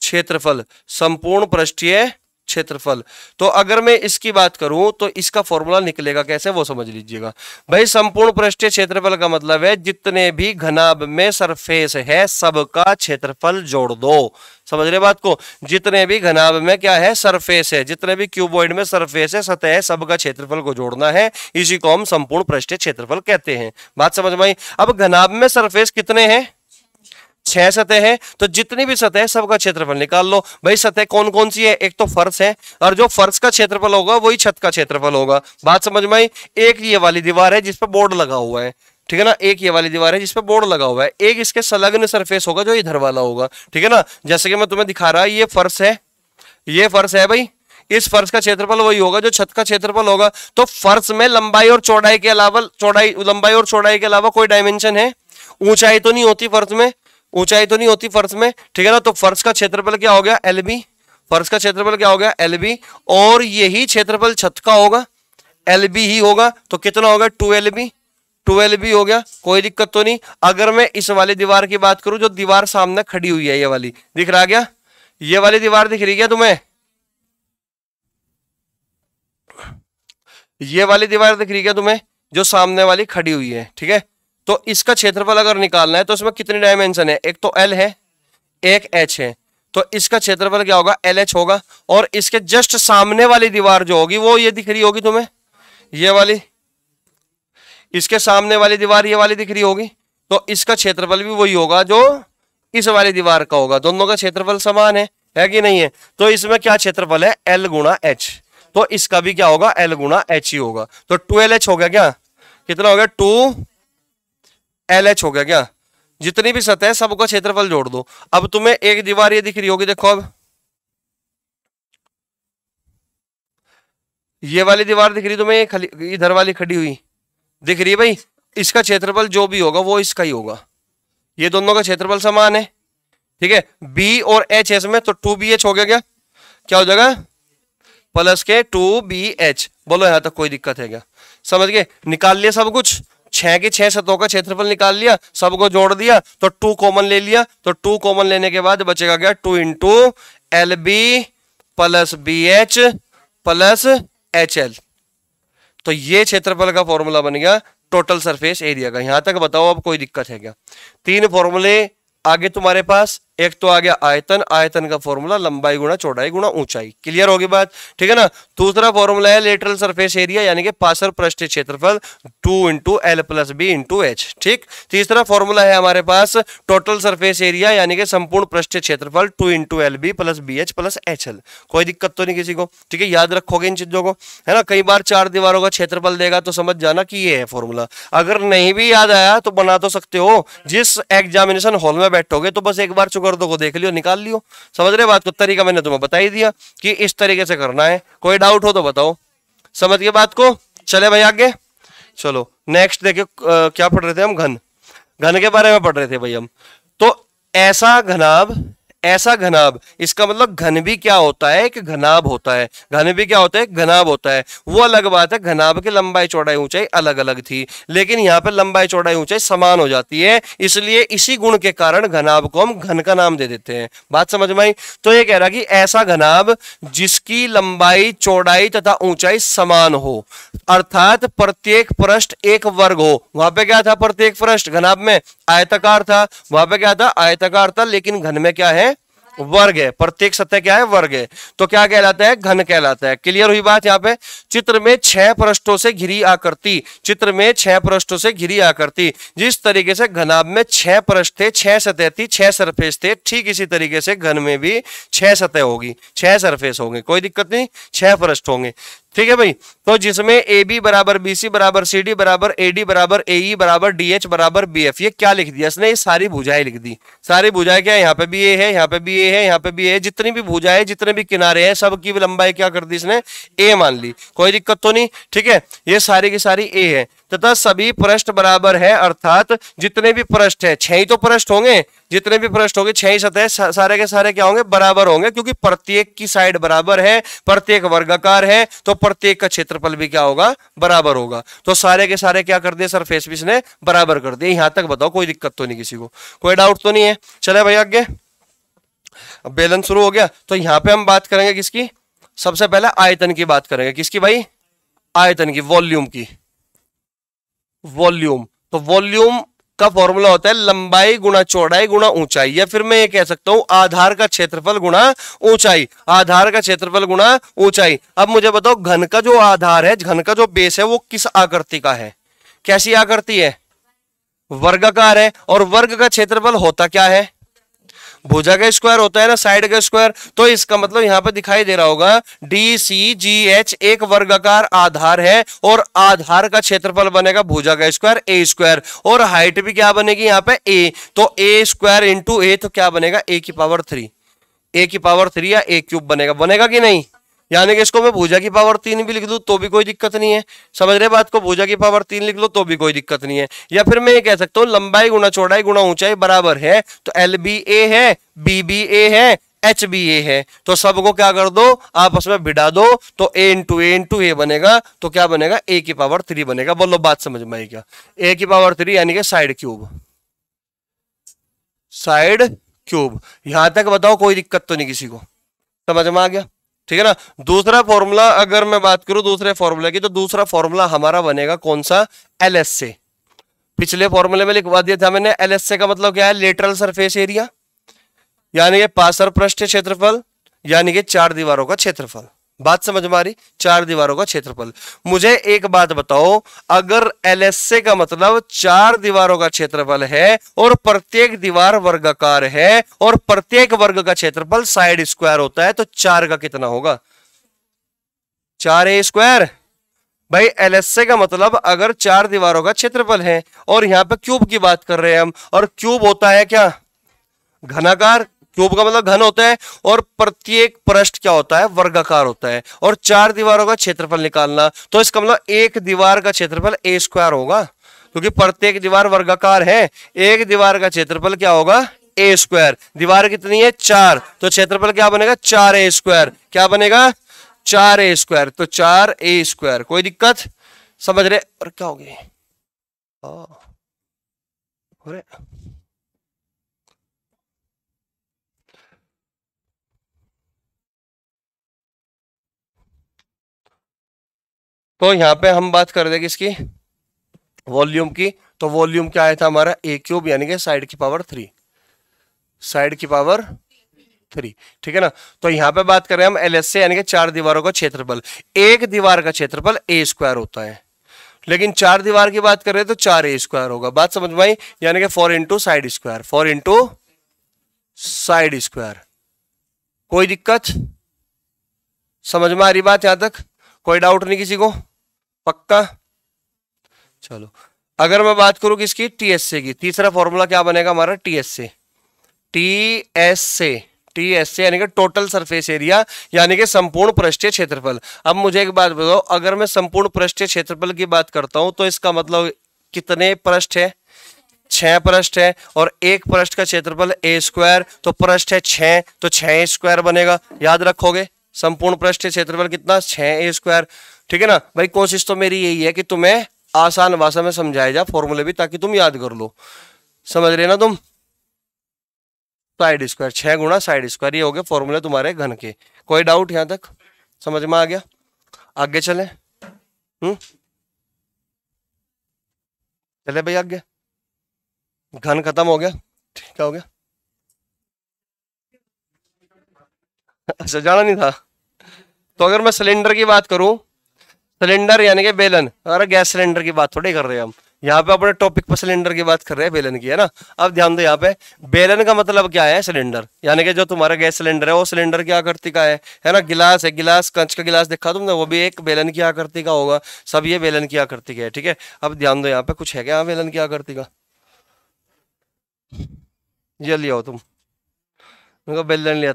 क्षेत्रफल, संपूर्ण पृष्ठीय क्षेत्रफल। तो अगर मैं इसकी बात करूं तो इसका फॉर्मूला निकलेगा कैसे वो समझ लीजिएगा भाई। संपूर्ण पृष्ठीय क्षेत्रफल का मतलब है जितने भी घनाभ में सरफेस है सबका क्षेत्रफल जोड़ दो। समझ रहे बात को? जितने भी घनाभ में क्या है? सरफेस है। जितने भी क्यूबॉइड में सरफेस है, सतह है, सबका क्षेत्रफल को जोड़ना है। इसी को हम संपूर्ण पृष्ठीय क्षेत्रफल कहते हैं। बात समझ में आई? अब घनाभ में सरफेस कितने हैं? 6 सतह है। तो जितनी भी सतह है सबका क्षेत्रफल निकाल लो भाई। सतह कौन कौन सी है? एक तो फर्श है, और जो फर्श का क्षेत्रफल होगा वही छत का क्षेत्रफल होगा। बात समझ में आई? एक ये वाली दीवार है जिसपे बोर्ड लगा हुआ है, ठीक है ना। एक ये वाली दीवार है जिसपे बोर्ड लगा हुआ है। एक इसके संलग्न सरफेस होगा जो इधर वाला होगा, ठीक है ना। जैसे कि मैं तुम्हें दिखा रहा, ये फर्श है, ये फर्श है भाई, इस फर्श का क्षेत्रफल वही होगा जो छत का क्षेत्रफल होगा। तो फर्श में लंबाई और चौड़ाई के अलावा लंबाई और चौड़ाई के अलावा कोई डायमेंशन है? ऊंचाई तो नहीं होती फर्श में, ऊंचाई तो नहीं होती फर्श में, ठीक है ना। तो फर्श का क्षेत्रफल क्या हो गया? LB। फर्श का क्षेत्रफल क्या हो गया? LB। और यही क्षेत्रफल छत का होगा, LB ही होगा। तो कितना होगा? 2LB। 2LB हो गया, कोई दिक्कत तो नहीं। अगर मैं इस वाली दीवार की बात करूं जो दीवार सामने खड़ी हुई है, ये वाली दिख रहा क्या? ये वाली दीवार दिख रही है क्या तुम्हें? ये वाली दीवार दिख रही है क्या तुम्हें, जो सामने वाली खड़ी हुई है, ठीक है। तो इसका क्षेत्रफल अगर निकालना है तो इसमें कितने डायमेंशन है? एक तो L है, एक H है। तो इसका क्षेत्रफल क्या होगा? LH होगा। और इसके जस्ट सामने वाली दीवार जो होगी वो ये दिख रही होगी तुम्हें, ये वाली, इसके सामने वाली दीवार ये वाली दिख रही होगी। तो इसका क्षेत्रफल भी वही होगा जो इस वाली दीवार का होगा। दोनों का क्षेत्रफल समान है कि नहीं है? तो इसमें क्या क्षेत्रफल है? L गुणा H। तो इसका भी क्या होगा? L गुणा H ही होगा। तो 2LH हो गया क्या? कितना हो गया? 2LH हो गया क्या? जितनी भी सतह है सबका क्षेत्रफल जोड़ दो। अब तुम्हें एक दीवार ये दिख रही होगी, देखो अब ये वाली दीवार दिख रही तुम्हें, इधर वाली खड़ी हुई दिख रही है भाई। इसका क्षेत्रफल जो भी होगा वो इसका ही होगा। ये दोनों का क्षेत्रफल समान है, ठीक है। B और H इसमें, तो 2BH हो गया क्या? क्या हो जाएगा? प्लस के 2BH। बोलो यहां तक कोई दिक्कत है क्या? समझ गए? निकाल लिया सब कुछ, 6 की 6 सतहों का क्षेत्रफल निकाल लिया, सबको जोड़ दिया, तो 2 कॉमन ले लिया। तो 2 कॉमन लेने के बाद बचेगा क्या? 2 into LB plus BH plus HL। तो ये क्षेत्रफल का फॉर्मूला बन गया टोटल सरफेस एरिया का। यहां तक बताओ अब कोई दिक्कत है क्या? 3 फॉर्मूले आगे तुम्हारे पास। एक तो आ गया आयतन, आयतन का फॉर्मूला लंबाई गुणा चौड़ाई गुणा ऊंचाई। क्लियर होगी बात, ठीक है ना। दूसरा फॉर्मूला है लेटरल सरफेस एरिया यानी कि पार्श्व पृष्ठीय क्षेत्रफल 2 into L plus B into H, ठीक। तीसरा फॉर्मूला है हमारे पास टोटल सरफेस एरिया यानी कि संपूर्ण पृष्ठीय क्षेत्रफल 2 into LB plus BH plus HL। कोई दिक्कत तो नहीं किसी को, ठीक है। याद रखोगे इन चीजों को, है ना। कई बार 4 दीवारों का क्षेत्रफल देगा तो समझ जाना कि ये है फॉर्मूला। अगर नहीं भी याद आया तो बना तो सकते हो, जिस एग्जामिनेशन हॉल में बैठोगे तो बस एक बार चुकर्दों को देख लियो, निकाल लियो। समझ रहे बात को? तरीका मैंने तुम्हें बता ही दिया कि इस तरीके से करना है। कोई डाउट हो तो बताओ, समझ गए बात को? चले भाई आगे चलो। नेक्स्ट देखियो, क्या पढ़ रहे थे हम? घन, घन के बारे में पढ़ रहे थे भाई हम। तो ऐसा घनाभ, ऐसा घनाभ, इसका मतलब घन भी क्या होता है? एक घनाभ होता है। घन भी क्या होता है? घनाभ होता है। वो अलग बात है, घनाभ की लंबाई चौड़ाई ऊंचाई अलग अलग थी, लेकिन यहाँ पे लंबाई चौड़ाई ऊंचाई समान हो जाती है। इसलिए इसी गुण के कारण घनाभ को हम घन का नाम दे देते हैं। बात समझ में आई? तो ये कह रहा कि ऐसा घनाभ जिसकी लंबाई चौड़ाई तथा ऊंचाई समान हो, अर्थात प्रत्येक पृष्ठ एक वर्ग हो। वहां पे क्या था? प्रत्येक पृष्ठ घनाभ में आयताकार था, वहां पे क्या था? आयताकार था। लेकिन घन में क्या है? वर्ग है। प्रत्येक सतह क्या है? वर्ग है। तो क्या कहलाता है? घन कहलाता है। क्लियर हुई बात? यहाँ पे चित्र में 6 पृष्ठों से घिरी आकृति, चित्र में 6 पृष्ठों से घिरी आकृति, जिस तरीके से घनाभ में 6 पृष्ठ थे, 6 सतह थी, 6 सरफेस थे, ठीक इसी तरीके से घन में भी 6 सतह होगी, 6 सरफेस होंगे। कोई दिक्कत नहीं, 6 पृष्ठ होंगे, ठीक है भाई। तो जिसमें AB बराबर BC बराबर CD बराबर AD बराबर AE बराबर DH बराबर BF। ये क्या लिख दिया इसने? ये सारी भुजाएं लिख दी। सारी भुजाएं क्या है? यहाँ पे भी A है, यहाँ पे भी A है, यहाँ पे भी A है। जितनी भी भुजाएं, जितने भी किनारे हैं, सबकी लंबाई क्या कर दी इसने? A मान ली। कोई दिक्कत तो नहीं, ठीक है। ये सारी की सारी A है तथा सभी पृष्ठ बराबर है, अर्थात जितने भी पृष्ठ है, 6 ही तो पृष्ठ होंगे, जितने भी पृष्ठ होंगे 6 ही सतह, सारे के सारे क्या होंगे? बराबर होंगे, क्योंकि प्रत्येक की साइड बराबर है, प्रत्येक वर्गाकार है, तो प्रत्येक का क्षेत्रफल भी क्या होगा? बराबर होगा। तो सारे के सारे क्या कर दिए? सरफेस भी इसने बराबर कर दिए। यहां तक बताओ, कोई दिक्कत तो नहीं किसी को? कोई डाउट तो नहीं है? चले भाई आगे। अब बेलन शुरू हो गया, तो यहां पे हम बात करेंगे किसकी? सबसे पहले आयतन की बात करेंगे। किसकी भाई? आयतन की, वॉल्यूम की। वॉल्यूम, तो वॉल्यूम का फॉर्मूला होता है लंबाई गुणा चौड़ाई गुणा ऊंचाई, या फिर मैं ये कह सकता हूं आधार का क्षेत्रफल गुणा ऊंचाई, आधार का क्षेत्रफल गुणा ऊंचाई। अब मुझे बताओ, घन का जो आधार है, घन का जो बेस है, वो किस आकृति का है? कैसी आकृति है? वर्गाकार है। और वर्ग का क्षेत्रफल होता क्या है? भुजा का स्क्वायर होता है ना, साइड का स्क्वायर। तो इसका मतलब यहां पे दिखाई दे रहा होगा DCGH एक वर्गाकार आधार है, और आधार का क्षेत्रफल बनेगा भुजा का स्क्वायर A स्क्वायर, और हाइट भी क्या बनेगी यहां पे? A। तो A स्क्वायर इंटू A, तो क्या बनेगा? A की पावर 3, A की पावर 3 या A क्यूब बनेगा। बनेगा कि नहीं? यानी कि इसको मैं भुजा की पावर 3 भी लिख दूं तो भी कोई दिक्कत नहीं है। समझ रहे बात को, भुजा की पावर 3 लिख लो तो भी कोई दिक्कत नहीं है। या फिर मैं ये कह सकता हूं लंबाई गुना चौड़ाई गुना ऊंचाई बराबर है, तो एल बी ए है, बी बी ए है, एच बी ए है, तो सबको क्या कर दो आपस में भिड़ा दो, तो ए इंटू ए बनेगा, तो क्या बनेगा ए की पावर 3 बनेगा। बोलो बात समझ में आई क्या? ए की पावर 3 यानी कि साइड क्यूब, साइड क्यूब। यहां तक बताओ कोई दिक्कत तो नहीं किसी को, समझ में आ गया? ठीक है ना। दूसरा फॉर्मूला अगर मैं बात करूं दूसरे फॉर्मूले की, तो दूसरा फॉर्मूला हमारा बनेगा कौन सा? एलएस से। पिछले फॉर्मूले में लिखवा दिया था मैंने, एलएस से का मतलब क्या है? लेटरल सरफेस एरिया, यानी कि पार्श्व पृष्ठीय क्षेत्रफल, यानी कि चार दीवारों का क्षेत्रफल। बात समझ में आ रही? चार दीवारों का क्षेत्रफल। मुझे एक बात बताओ, अगर एलएसए का मतलब चार दीवारों का क्षेत्रफल है और प्रत्येक दीवार वर्गाकार है और प्रत्येक वर्ग का क्षेत्रफल साइड स्क्वायर होता है, तो चार का कितना होगा? 4a²। भाई एलएसए का मतलब अगर चार दीवारों का क्षेत्रफल है, और यहां पे क्यूब की बात कर रहे हैं हम, और क्यूब होता है क्या? घनाकार। क्यूब का मतलब घन होता है, और प्रत्येक पृष्ठ क्या होता है? वर्गाकार होता है। और चार दीवारों का क्षेत्रफल निकालना, तो इसका मतलब एक दीवार का क्षेत्रफल a² होगा, क्योंकि प्रत्येक दीवार वर्गाकार है। एक दीवार का क्षेत्रफल क्या होगा? a²। दीवार कितनी है? 4, तो क्षेत्रफल क्या बनेगा? 4a²। क्या बनेगा? 4a²। तो 4a²। कोई दिक्कत? समझ रहे? और क्या हो गया? अरे तो यहां पे हम बात कर रहे किसकी? वॉल्यूम की। तो वॉल्यूम क्या आया था हमारा? a³ यानी कि साइड की पावर 3, साइड की पावर 3। ठीक है ना। तो यहां पे बात कर रहे हैं हम एलएसए यानी कि चार दीवारों का क्षेत्रफल। एक दीवार का क्षेत्रफल a² होता है, लेकिन चार दीवार की बात कर रहे हैं तो 4a² होगा। बात समझ में आई? यानी कि 4 into side square, 4 into side square. कोई दिक्कत? समझ में आ रही बात यहां तक? कोई डाउट नहीं किसी को? पक्का? चलो, अगर मैं बात करूं किसकी? टीएसए की। तीसरा फॉर्मूला क्या बनेगा हमारा? टीएसए। टीएसए, टीएसए यानी कि टोटल सरफेस एरिया, यानी कि संपूर्ण पृष्ठीय क्षेत्रफल। अब मुझे एक बात बताओ, अगर मैं संपूर्ण पृष्ठीय क्षेत्रफल की बात करता हूं तो इसका मतलब कितने पृष्ठ है? 6 पृष्ठ है, और एक पृष्ठ का क्षेत्रफल a², तो पृष्ठ है 6, तो 6a² बनेगा। याद रखोगे संपूर्ण पृष्ठीय क्षेत्रफल कितना? 6a²। ठीक है ना भाई। कोशिश तो मेरी यही है कि तुम्हें आसान भाषा में समझाया जाए फॉर्मूले भी, ताकि तुम याद कर लो। समझ रहे ना तुम? साइड स्क्वायर, 6 गुना साइड स्क्वायर, ये हो गए फॉर्मूले तुम्हारे घन के। कोई डाउट यहां तक? समझ में आ गया? आगे चले। चले भाई आगे। घन खत्म हो गया। क्या हो गया? अच्छा, जाना नहीं था। तो अगर मैं सिलेंडर की बात करूं, सिलेंडर यानी कि बेलन, अरे गैस सिलेंडर की बात थोड़ी कर रहे हैं हम, यहाँ पे अपने टॉपिक पर सिलेंडर की बात कर रहे हैं, बेलन की, है ना। अब ध्यान दो, यहाँ पे बेलन का मतलब क्या है? सिलेंडर। यानी कि जो तुम्हारा गैस सिलेंडर है वो सिलेंडर की आकृति का है ना। गिलास है, गिलास कांच का गिलास देखा तुमने, वो भी एक बेलन की आकृति का होगा। सब ये बेलन की आकृति का है। ठीक है। अब ध्यान दो, यहाँ पे कुछ है क्या बेलन की आकृति का? ये लिया तुम, बेलन लिया।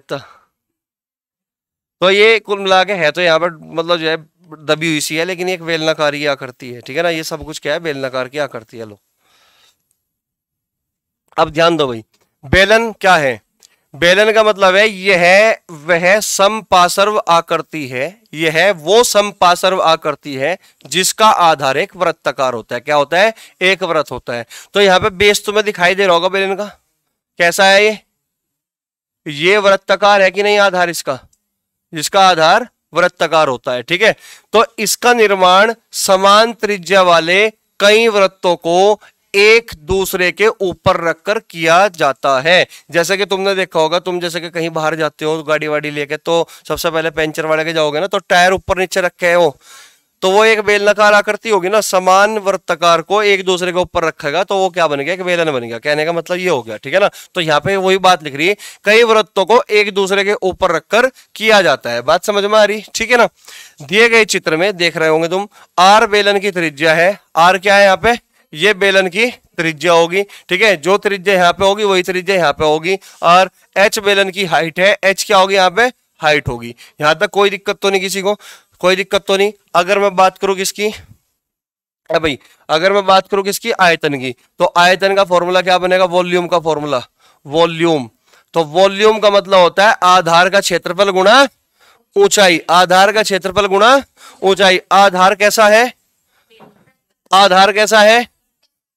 तो ये कुल मिला के है तो यहाँ पर मतलब जो है दबी हुई सी है, लेकिन एक बेलनाकार की आकृति है। ठीक है ना। ये सब कुछ क्या है? बेलनाकार की आकृति है। लो, अब ध्यान दो भाई, बेलन क्या है? बेलन का मतलब है यह वह समपार्श्व आकृति है, यह वो समपार्श्व आकृति है जिसका आधार एक वृत्ताकार होता है। क्या होता है? एक वृत्त होता है। तो यहाँ पे बेस तुम्हें दिखाई दे रहा होगा बेलन का, कैसा है ये वृत्ताकार है कि नहीं आधार इसका? जिसका आधार वृत्ताकार होता है। ठीक है। तो इसका निर्माण समान त्रिज्या वाले कई वृत्तों को एक दूसरे के ऊपर रखकर किया जाता है। जैसे कि तुमने देखा होगा, तुम जैसे कि कहीं बाहर जाते हो गाड़ी वाड़ी लेके, तो सबसे पहले पंचर वाले के जाओगे ना, तो टायर ऊपर नीचे रखे हैं वो, तो वो एक बेलनाकार आकृति होगी ना। समान वृत्ताकार को एक दूसरे के ऊपर रखेगा तो वो क्या बन गया? एक बेलन बन गया। कहने का मतलब ये हो गया। ठीक है ना। तो यहाँ पे वही बात लिख रही है, कई वृत्तों को एक दूसरे के ऊपर रखकर किया जाता है। बात समझ में आ रही? ठीक है ना। दिए गए चित्र में देख रहे होंगे तुम, आर बेलन की त्रिज्या है। आर क्या है यहाँ पे? ये बेलन की त्रिज्या होगी। ठीक है। जो त्रिज्या यहाँ पे होगी वही त्रिज्या यहाँ पे होगी। और एच बेलन की हाइट है। एच क्या होगी यहाँ पे? हाइट होगी। यहां तक कोई दिक्कत तो नहीं किसी को, कोई दिक्कत तो नहीं। अगर मैं बात करूं किसकी भाई, अगर मैं बात करूं किसकी, आयतन की, तो आयतन का फॉर्मूला क्या बनेगा, वॉल्यूम का फॉर्मूला, वॉल्यूम। तो वॉल्यूम का मतलब होता है आधार का क्षेत्रफल गुणा ऊंचाई, आधार का क्षेत्रफल गुणा ऊंचाई। आधार कैसा है, आधार कैसा है,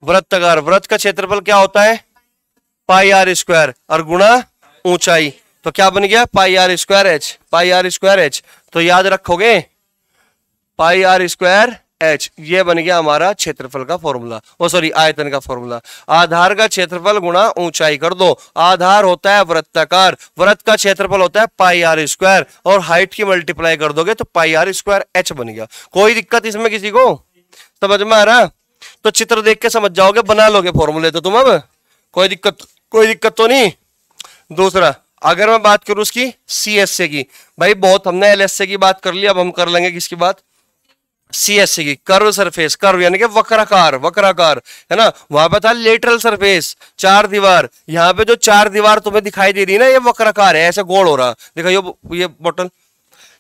वृत्ताकार, वृत्त का क्षेत्रफल क्या होता है, पाई आर स्क्वायर, और गुणा ऊंचाई, तो क्या बन गया, pi R square H, pi R square H. तो याद रखोगे पाई आर स्क्वायर एच, ये बन गया हमारा क्षेत्रफल का फॉर्मूला, ओ सॉरी आयतन का फॉर्मूला। आधार का क्षेत्रफल गुणा ऊंचाई कर दो, आधार होता है वृत्ताकार, वृत्त का क्षेत्रफल होता है पाई आर स्क्वायर, और हाइट की मल्टीप्लाई कर दोगे तो पाई आर स्क्वायर एच बन गया। कोई दिक्कत इसमें किसी को, समझ में आ रहा, तो चित्र देख के समझ जाओगे, बना लोगे फॉर्मूले तो तुम। अब कोई दिक्कत तो नहीं। दूसरा, अगर मैं बात करूं उसकी सीएसए की, भाई बहुत हमने एलएसए की बात कर ली, अब हम कर लेंगे किसकी बात, सीएससी की। कर्व सरफेस, कर्व यानी कि वक्राकार, वक्राकार है ना। वहां पे था लेटरल सरफेस, चार दीवार, यहाँ पे जो चार दीवार तुम्हें दिखाई दे रही है ना, ये वक्राकार है, ऐसे गोल हो रहा, देखो ये बॉटल,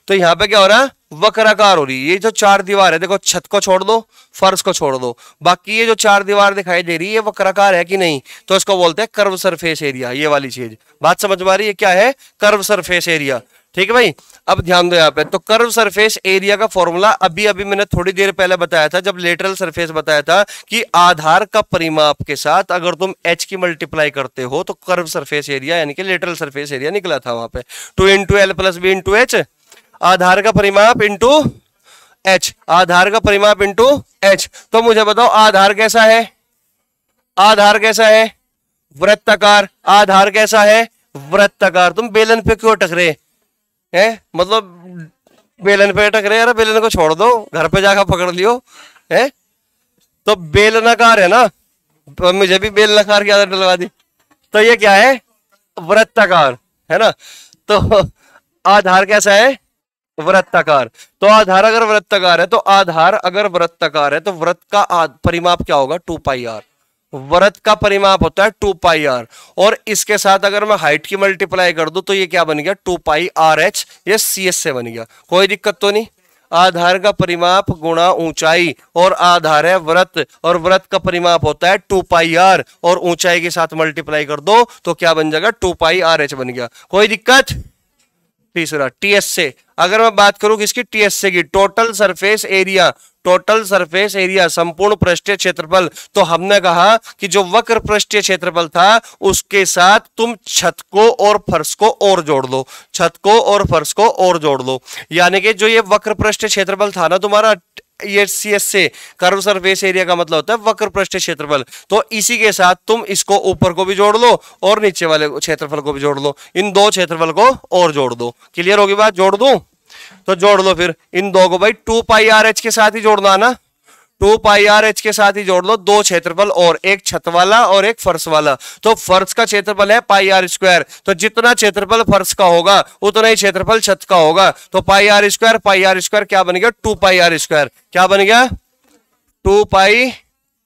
तो यहाँ पे क्या हो रहा है, वक्राकार हो रही है। ये जो चार दीवार है, देखो छत को छोड़ दो, फर्श को छोड़ दो, बाकी ये जो चार दीवार दिखाई दे रही है, ये वक्राकार है कि नहीं, तो इसको बोलते हैं कर्व सरफेस एरिया, ये वाली चीज। बात समझ में आ रही है, क्या है, कर्व सरफेस एरिया, ठीक है भाई। अब ध्यान दो यहाँ पे, तो कर्व सरफेस एरिया का फॉर्मूला अभी अभी मैंने थोड़ी देर पहले बताया था, जब लेटरल सरफेस बताया था कि आधार का परिमाप के साथ अगर तुम एच की मल्टीप्लाई करते हो तो कर्व सरफेस एरिया यानी कि लेटरल सरफेस एरिया निकला था वहां पे, 2 into L plus B into H, आधार का परिमाप इंटू एच, आधार का परिमाप इंटू एच। तो मुझे बताओ आधार कैसा है, आधार कैसा है, वृत्ताकार, आधार कैसा है, वृत्ताकार। तुम बेलन पे क्यों टकरे है, मतलब बेलन पे टकरे, यार बेलन को छोड़ दो, घर पे जाकर पकड़ लियो है। तो बेलनाकार है ना, मुझे भी बेलनाकार की आदत लगा दी, तो ये क्या है, वृत्ताकार है ना। तो आधार कैसा है, वृत्ताकार। तो आधार अगर वृत्ताकार है, तो आधार अगर वृत्ताकार है, तो वृत्त का परिमाप क्या होगा, 2 पाई आर, वृत्त का परिमाप होता है 2 पाई आर, और इसके साथ अगर मैं हाइट की मल्टीप्लाई कर दूं तो ये क्या बन गया, 2 पाई आर एच, ये सी एस से बन गया। कोई दिक्कत तो नहीं। आधार का परिमाप गुणा ऊंचाई, और आधार है वृत्त, और वृत्त का परिमाप होता है 2 पाई आर, और ऊंचाई के साथ मल्टीप्लाई कर दो तो क्या बन जाएगा, 2 पाई आर एच बन गया। कोई दिक्कत। तीसरा, टीएस से, अगर मैं बात करूं किसकी, टीएसए की, total surface area, total surface area, संपूर्ण पृष्ठीय क्षेत्रफल। तो हमने कहा कि जो वक्र पृष्ठीय क्षेत्रफल था उसके साथ तुम छत को और फर्श को और जोड़ लो, छत को और फर्श को और जोड़ लो, यानी कि जो ये वक्र पृष्ठीय क्षेत्रफल था ना तुम्हारा, ये सीएस से, कर्व सरफेस एरिया का मतलब होता है वक्र पृष्ठीय क्षेत्रफल, तो इसी के साथ तुम इसको ऊपर को भी जोड़ लो और नीचे वाले क्षेत्रफल को भी जोड़ लो, इन दो क्षेत्रफल को और जोड़ दो। क्लियर होगी बात, जोड़ दूं तो जोड़ लो फिर इन दो को भाई, 2 पाई आर एच के साथ ही जोड़ना है ना, 2 पाई आर एच के साथ ही जोड़ लो दो क्षेत्रफल, और एक छत वाला और एक फर्श वाला। तो फर्श का क्षेत्रफल है पाई आर स्क्वायर, तो जितना क्षेत्रफल फर्श का होगा उतना ही क्षेत्रफल छत का होगा, तो पाई आर स्क्वायर क्या बन गया, 2 पाई आर स्क्वायर, क्या बन गया, 2 पाई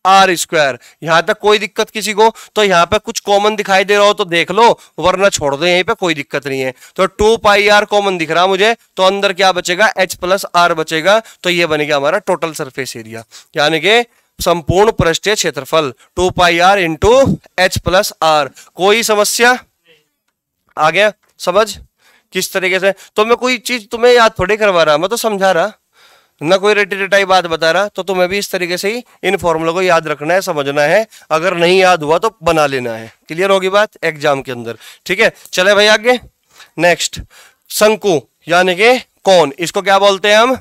आर स्क्वायर। यहां तक कोई दिक्कत किसी को, तो यहां पे कुछ कॉमन दिखाई दे रहा हो तो देख लो, वरना छोड़ दो, यहीं पे कोई दिक्कत नहीं है। तो 2 पाई आर कॉमन दिख रहा मुझे, तो अंदर क्या बचेगा, एच प्लस आर बचेगा, तो ये बनेगा हमारा टोटल सरफेस एरिया, यानी कि संपूर्ण पृष्ठीय क्षेत्रफल 2 pi R into H plus R. कोई समस्या, आ गया समझ किस तरीके से। तो मैं कोई चीज तुम्हें याद थोड़ी करवा रहा, मैं तो समझा रहा ना, कोई रटी रटाई बात बता रहा, तो तुम्हें भी इस तरीके से ही इन फॉर्मूला को याद रखना है, समझना है, अगर नहीं याद हुआ तो बना लेना है। क्लियर होगी बात एग्जाम के अंदर, ठीक है। चले भाई आगे, नेक्स्ट, शंकु यानी कि कौन, इसको क्या बोलते हैं हम,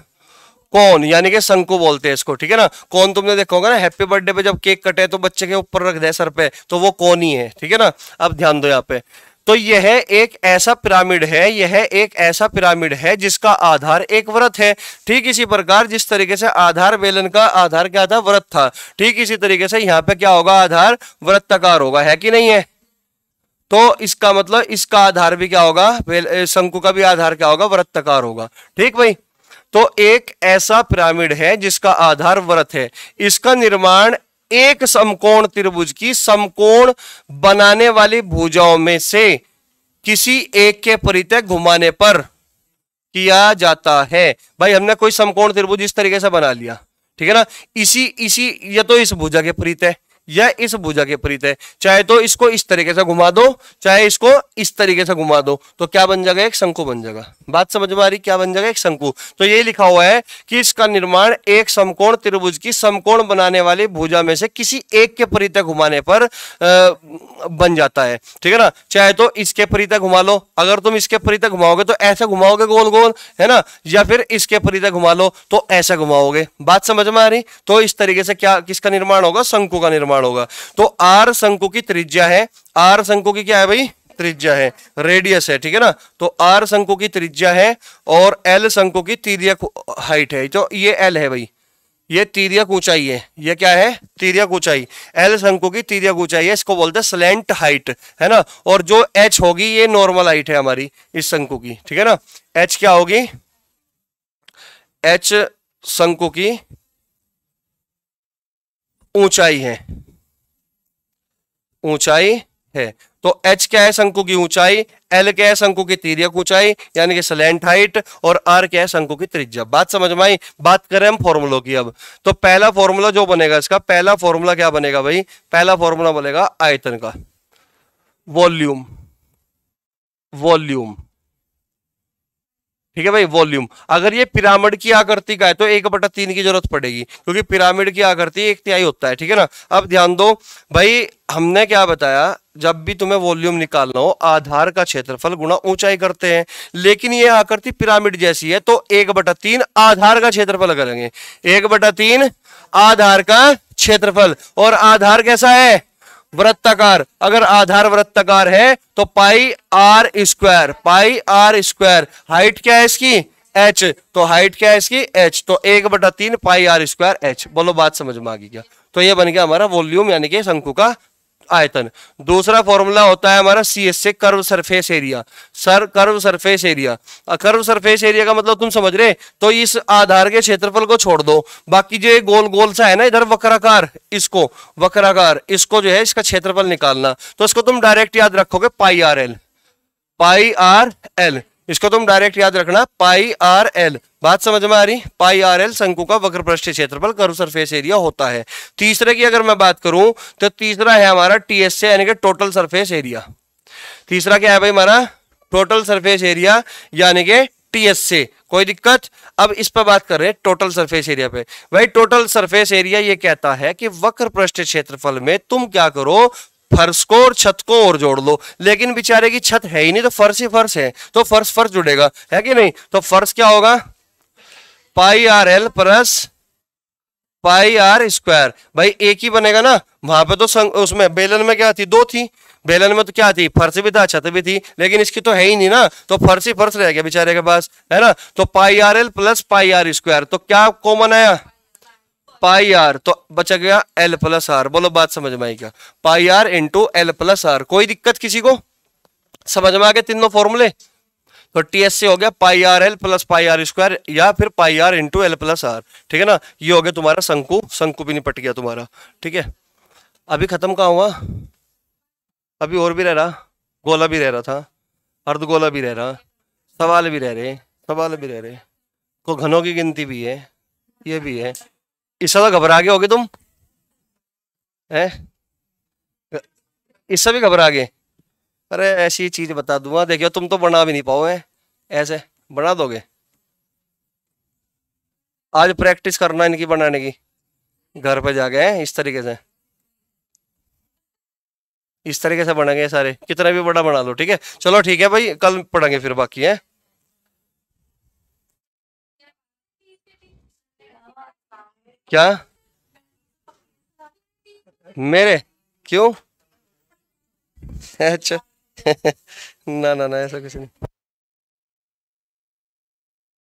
कौन यानी कि शंकु बोलते हैं इसको, ठीक है ना। कौन तुमने देखा होगा ना, हैप्पी बर्थडे पे जब केक कटे तो बच्चे के ऊपर रख दे सर पे, तो वो कौन ही है, ठीक है ना। अब ध्यान दो यहाँ पे, तो यह एक ऐसा पिरामिड है, यह एक ऐसा पिरामिड है जिसका आधार एक वृत्त है। ठीक इसी प्रकार जिस तरीके से आधार बेलन का आधार क्या था, वृत्त था, ठीक इसी तरीके से यहाँ पे क्या होगा, आधार वृत्ताकार होगा, है कि नहीं है। तो इसका मतलब इसका आधार भी क्या होगा, शंकु का भी आधार क्या होगा, वृत्ताकार होगा। ठीक भाई, तो एक ऐसा पिरामिड है जिसका आधार वृत्त है, इसका निर्माण एक समकोण त्रिभुज की समकोण बनाने वाली भुजाओं में से किसी एक के परितः घुमाने पर, किया जाता है। भाई हमने कोई समकोण त्रिभुज इस तरीके से बना लिया, ठीक है ना, इसी इसी या तो इस भुजा के परित है या इस भुजा के परित है, चाहे तो इसको इस तरीके से घुमा दो चाहे इसको इस तरीके से घुमा दो, तो क्या बन जाएगा, एक शंकु बन जाएगा। बात समझ में आ रही, क्या बन जाएगा, एक शंकु। तो ये लिखा हुआ है कि इसका निर्माण एक समकोण त्रिभुज की समकोण बनाने वाली भुजा में से किसी एक के परित घुमाने पर बन जाता है, ठीक है ना। चाहे तो इसके परित घुमा लो, अगर तुम इसके परित घुमाओगे तो ऐसे घुमाओगे गोल गोल, है ना, या फिर इसके परित घुमा लो तो ऐसा घुमाओगे। बात समझ में आ रही। तो इस तरीके से क्या किसका निर्माण होगा, शंकु का निर्माण होगा। तो आर शंकु की त्रिज्या है, आर शंकु की क्या है भाई, त्रिज्या है, रेडियस है, ठीक है ना। तो आर शंकु की त्रिज्या है और एल शंकु की तिर्यक हाइट है। तो ये एल है भाई, ये तिर्यक ऊंचाई है, ये क्या है, तिर्यक ऊंचाई। एल शंकु की तिर्यक ऊंचाई है, इसको बोलते हैं स्लैंट हाइट, है ना। और जो एच होगी ये नॉर्मल हाइट है हमारी इस शंकु की, ठीक है ना। एच क्या होगी, एच शंकु की ऊंचाई है, ऊंचाई है। तो h क्या है, शंकु की ऊंचाई, l क्या है, शंकु की तिर्यक ऊंचाई यानी कि स्लैंट हाइट, और r क्या है, शंकु की त्रिज्या। बात समझ में आई। बात करें हम फॉर्मूलों की अब, तो पहला फॉर्मूला जो बनेगा इसका, पहला फॉर्मूला क्या बनेगा भाई, पहला फॉर्मूला बनेगा आयतन का, वॉल्यूम, वॉल्यूम, ठीक है भाई, वॉल्यूम। अगर ये पिरामिड की आकृति का है तो 1/3 की जरूरत पड़ेगी, क्योंकि पिरामिड की आकृति 1/3 होता है, ठीक है ना। अब ध्यान दो भाई, हमने क्या बताया, जब भी तुम्हें वॉल्यूम निकालना हो आधार का क्षेत्रफल गुणा ऊंचाई करते हैं, लेकिन ये आकृति पिरामिड जैसी है तो 1/3 आधार का क्षेत्रफल करेंगे, 1/3 आधार का क्षेत्रफल। और आधार कैसा है, वृत्ताकार। अगर आधार वृत्ताकार है तो pi R square, pi R square. Height क्या है इसकी, एच, तो हाइट क्या है इसकी, एच, तो 1/3 पाई आर स्क्वायर एच। बोलो बात समझ में आ गई क्या। तो ये बन गया हमारा वॉल्यूम यानी कि शंकु का आयतन। दूसरा फॉर्मूला होता है हमारा सी एस से, curve surface area, curve surface area. Curve surface area का मतलब तुम समझ रहे, तो इस आधार के क्षेत्रफल को छोड़ दो, बाकी जो गोल गोल सा है ना इधर वक्राकार, इसको वक्राकार, इसको जो है इसका क्षेत्रफल निकालना, तो इसको तुम डायरेक्ट याद रखोगे पाई आर एल, पाई आर एल, इसको तुम डायरेक्ट याद रखना पाई आर एल। बात समझ में आ रही, पाई आर एल शंकु का वक्र पृष्ठीय क्षेत्रफल, कर्व सरफेस एरिया होता है। तीसरे की अगर मैं बात करूं तो तीसरा है हमारा टीएस से यानी कि टोटल सरफेस एरिया। तीसरा क्या है भाई हमारा, टोटल सरफेस एरिया यानी कि टीएस से। कोई दिक्कत। अब इस पर बात कर रहे हैं टोटल सरफेस एरिया पे। भाई टोटल सरफेस एरिया ये कहता है कि वक्र पृष्ठीय क्षेत्रफल में तुम क्या करो, फर्श को और छत को और जोड़ लो, लेकिन बेचारे की छत है ही नहीं तो फर्श ही फर्श है, तो फर्श फर्श जुड़ेगा, है कि नहीं। तो फर्श क्या होगा, pi R L plus pi R square. भाई एक ही बनेगा ना, वहां पे तो उसमें बेलन में क्या थी, दो थी, बेलन में तो क्या थी, फर्श भी था छत भी थी, लेकिन इसकी तो है ही नहीं ना, तो फर्श ही फर्श रह गया बेचारे के पास, है ना। तो pi R L plus pi R square, तो क्या कॉमन आया, पाई आर, तो बचा गया एल प्लस आर। बोलो बात समझ में आई क्या, pi R into L plus R. कोई दिक्कत किसी को, समझ में आ गए तीनों फॉर्मूले। तो टीएस से हो गया pi R L plus pi R square या फिर pi R into L plus R, ठीक है ना। ये हो गया तुम्हारा शंकु, शंकु भी निपट गया तुम्हारा, ठीक है। अभी खत्म कहाँ हुआ, अभी और भी रह रहा, गोला भी रह रहा था, अर्धगोला भी रह रहा, सवाल भी रह रहे, सवाल भी रह रहे, को घनों की गिनती भी है, ये भी है। इससे तो घबरा गए होगे तुम, है इससे भी घबरा गए। अरे ऐसी चीज बता दूंगा, देखियो तुम तो बना भी नहीं पाओगे, ऐसे बना दोगे। आज प्रैक्टिस करना इनकी बनाने की, घर पे जाके इस तरीके से, इस तरीके से बनेंगे सारे, कितना भी बड़ा बना लो, ठीक है। चलो ठीक है भाई, कल पढ़ेंगे फिर बाकी है। क्या मेरे, क्यों अच्छा ना ना ना ऐसा कुछ नहीं।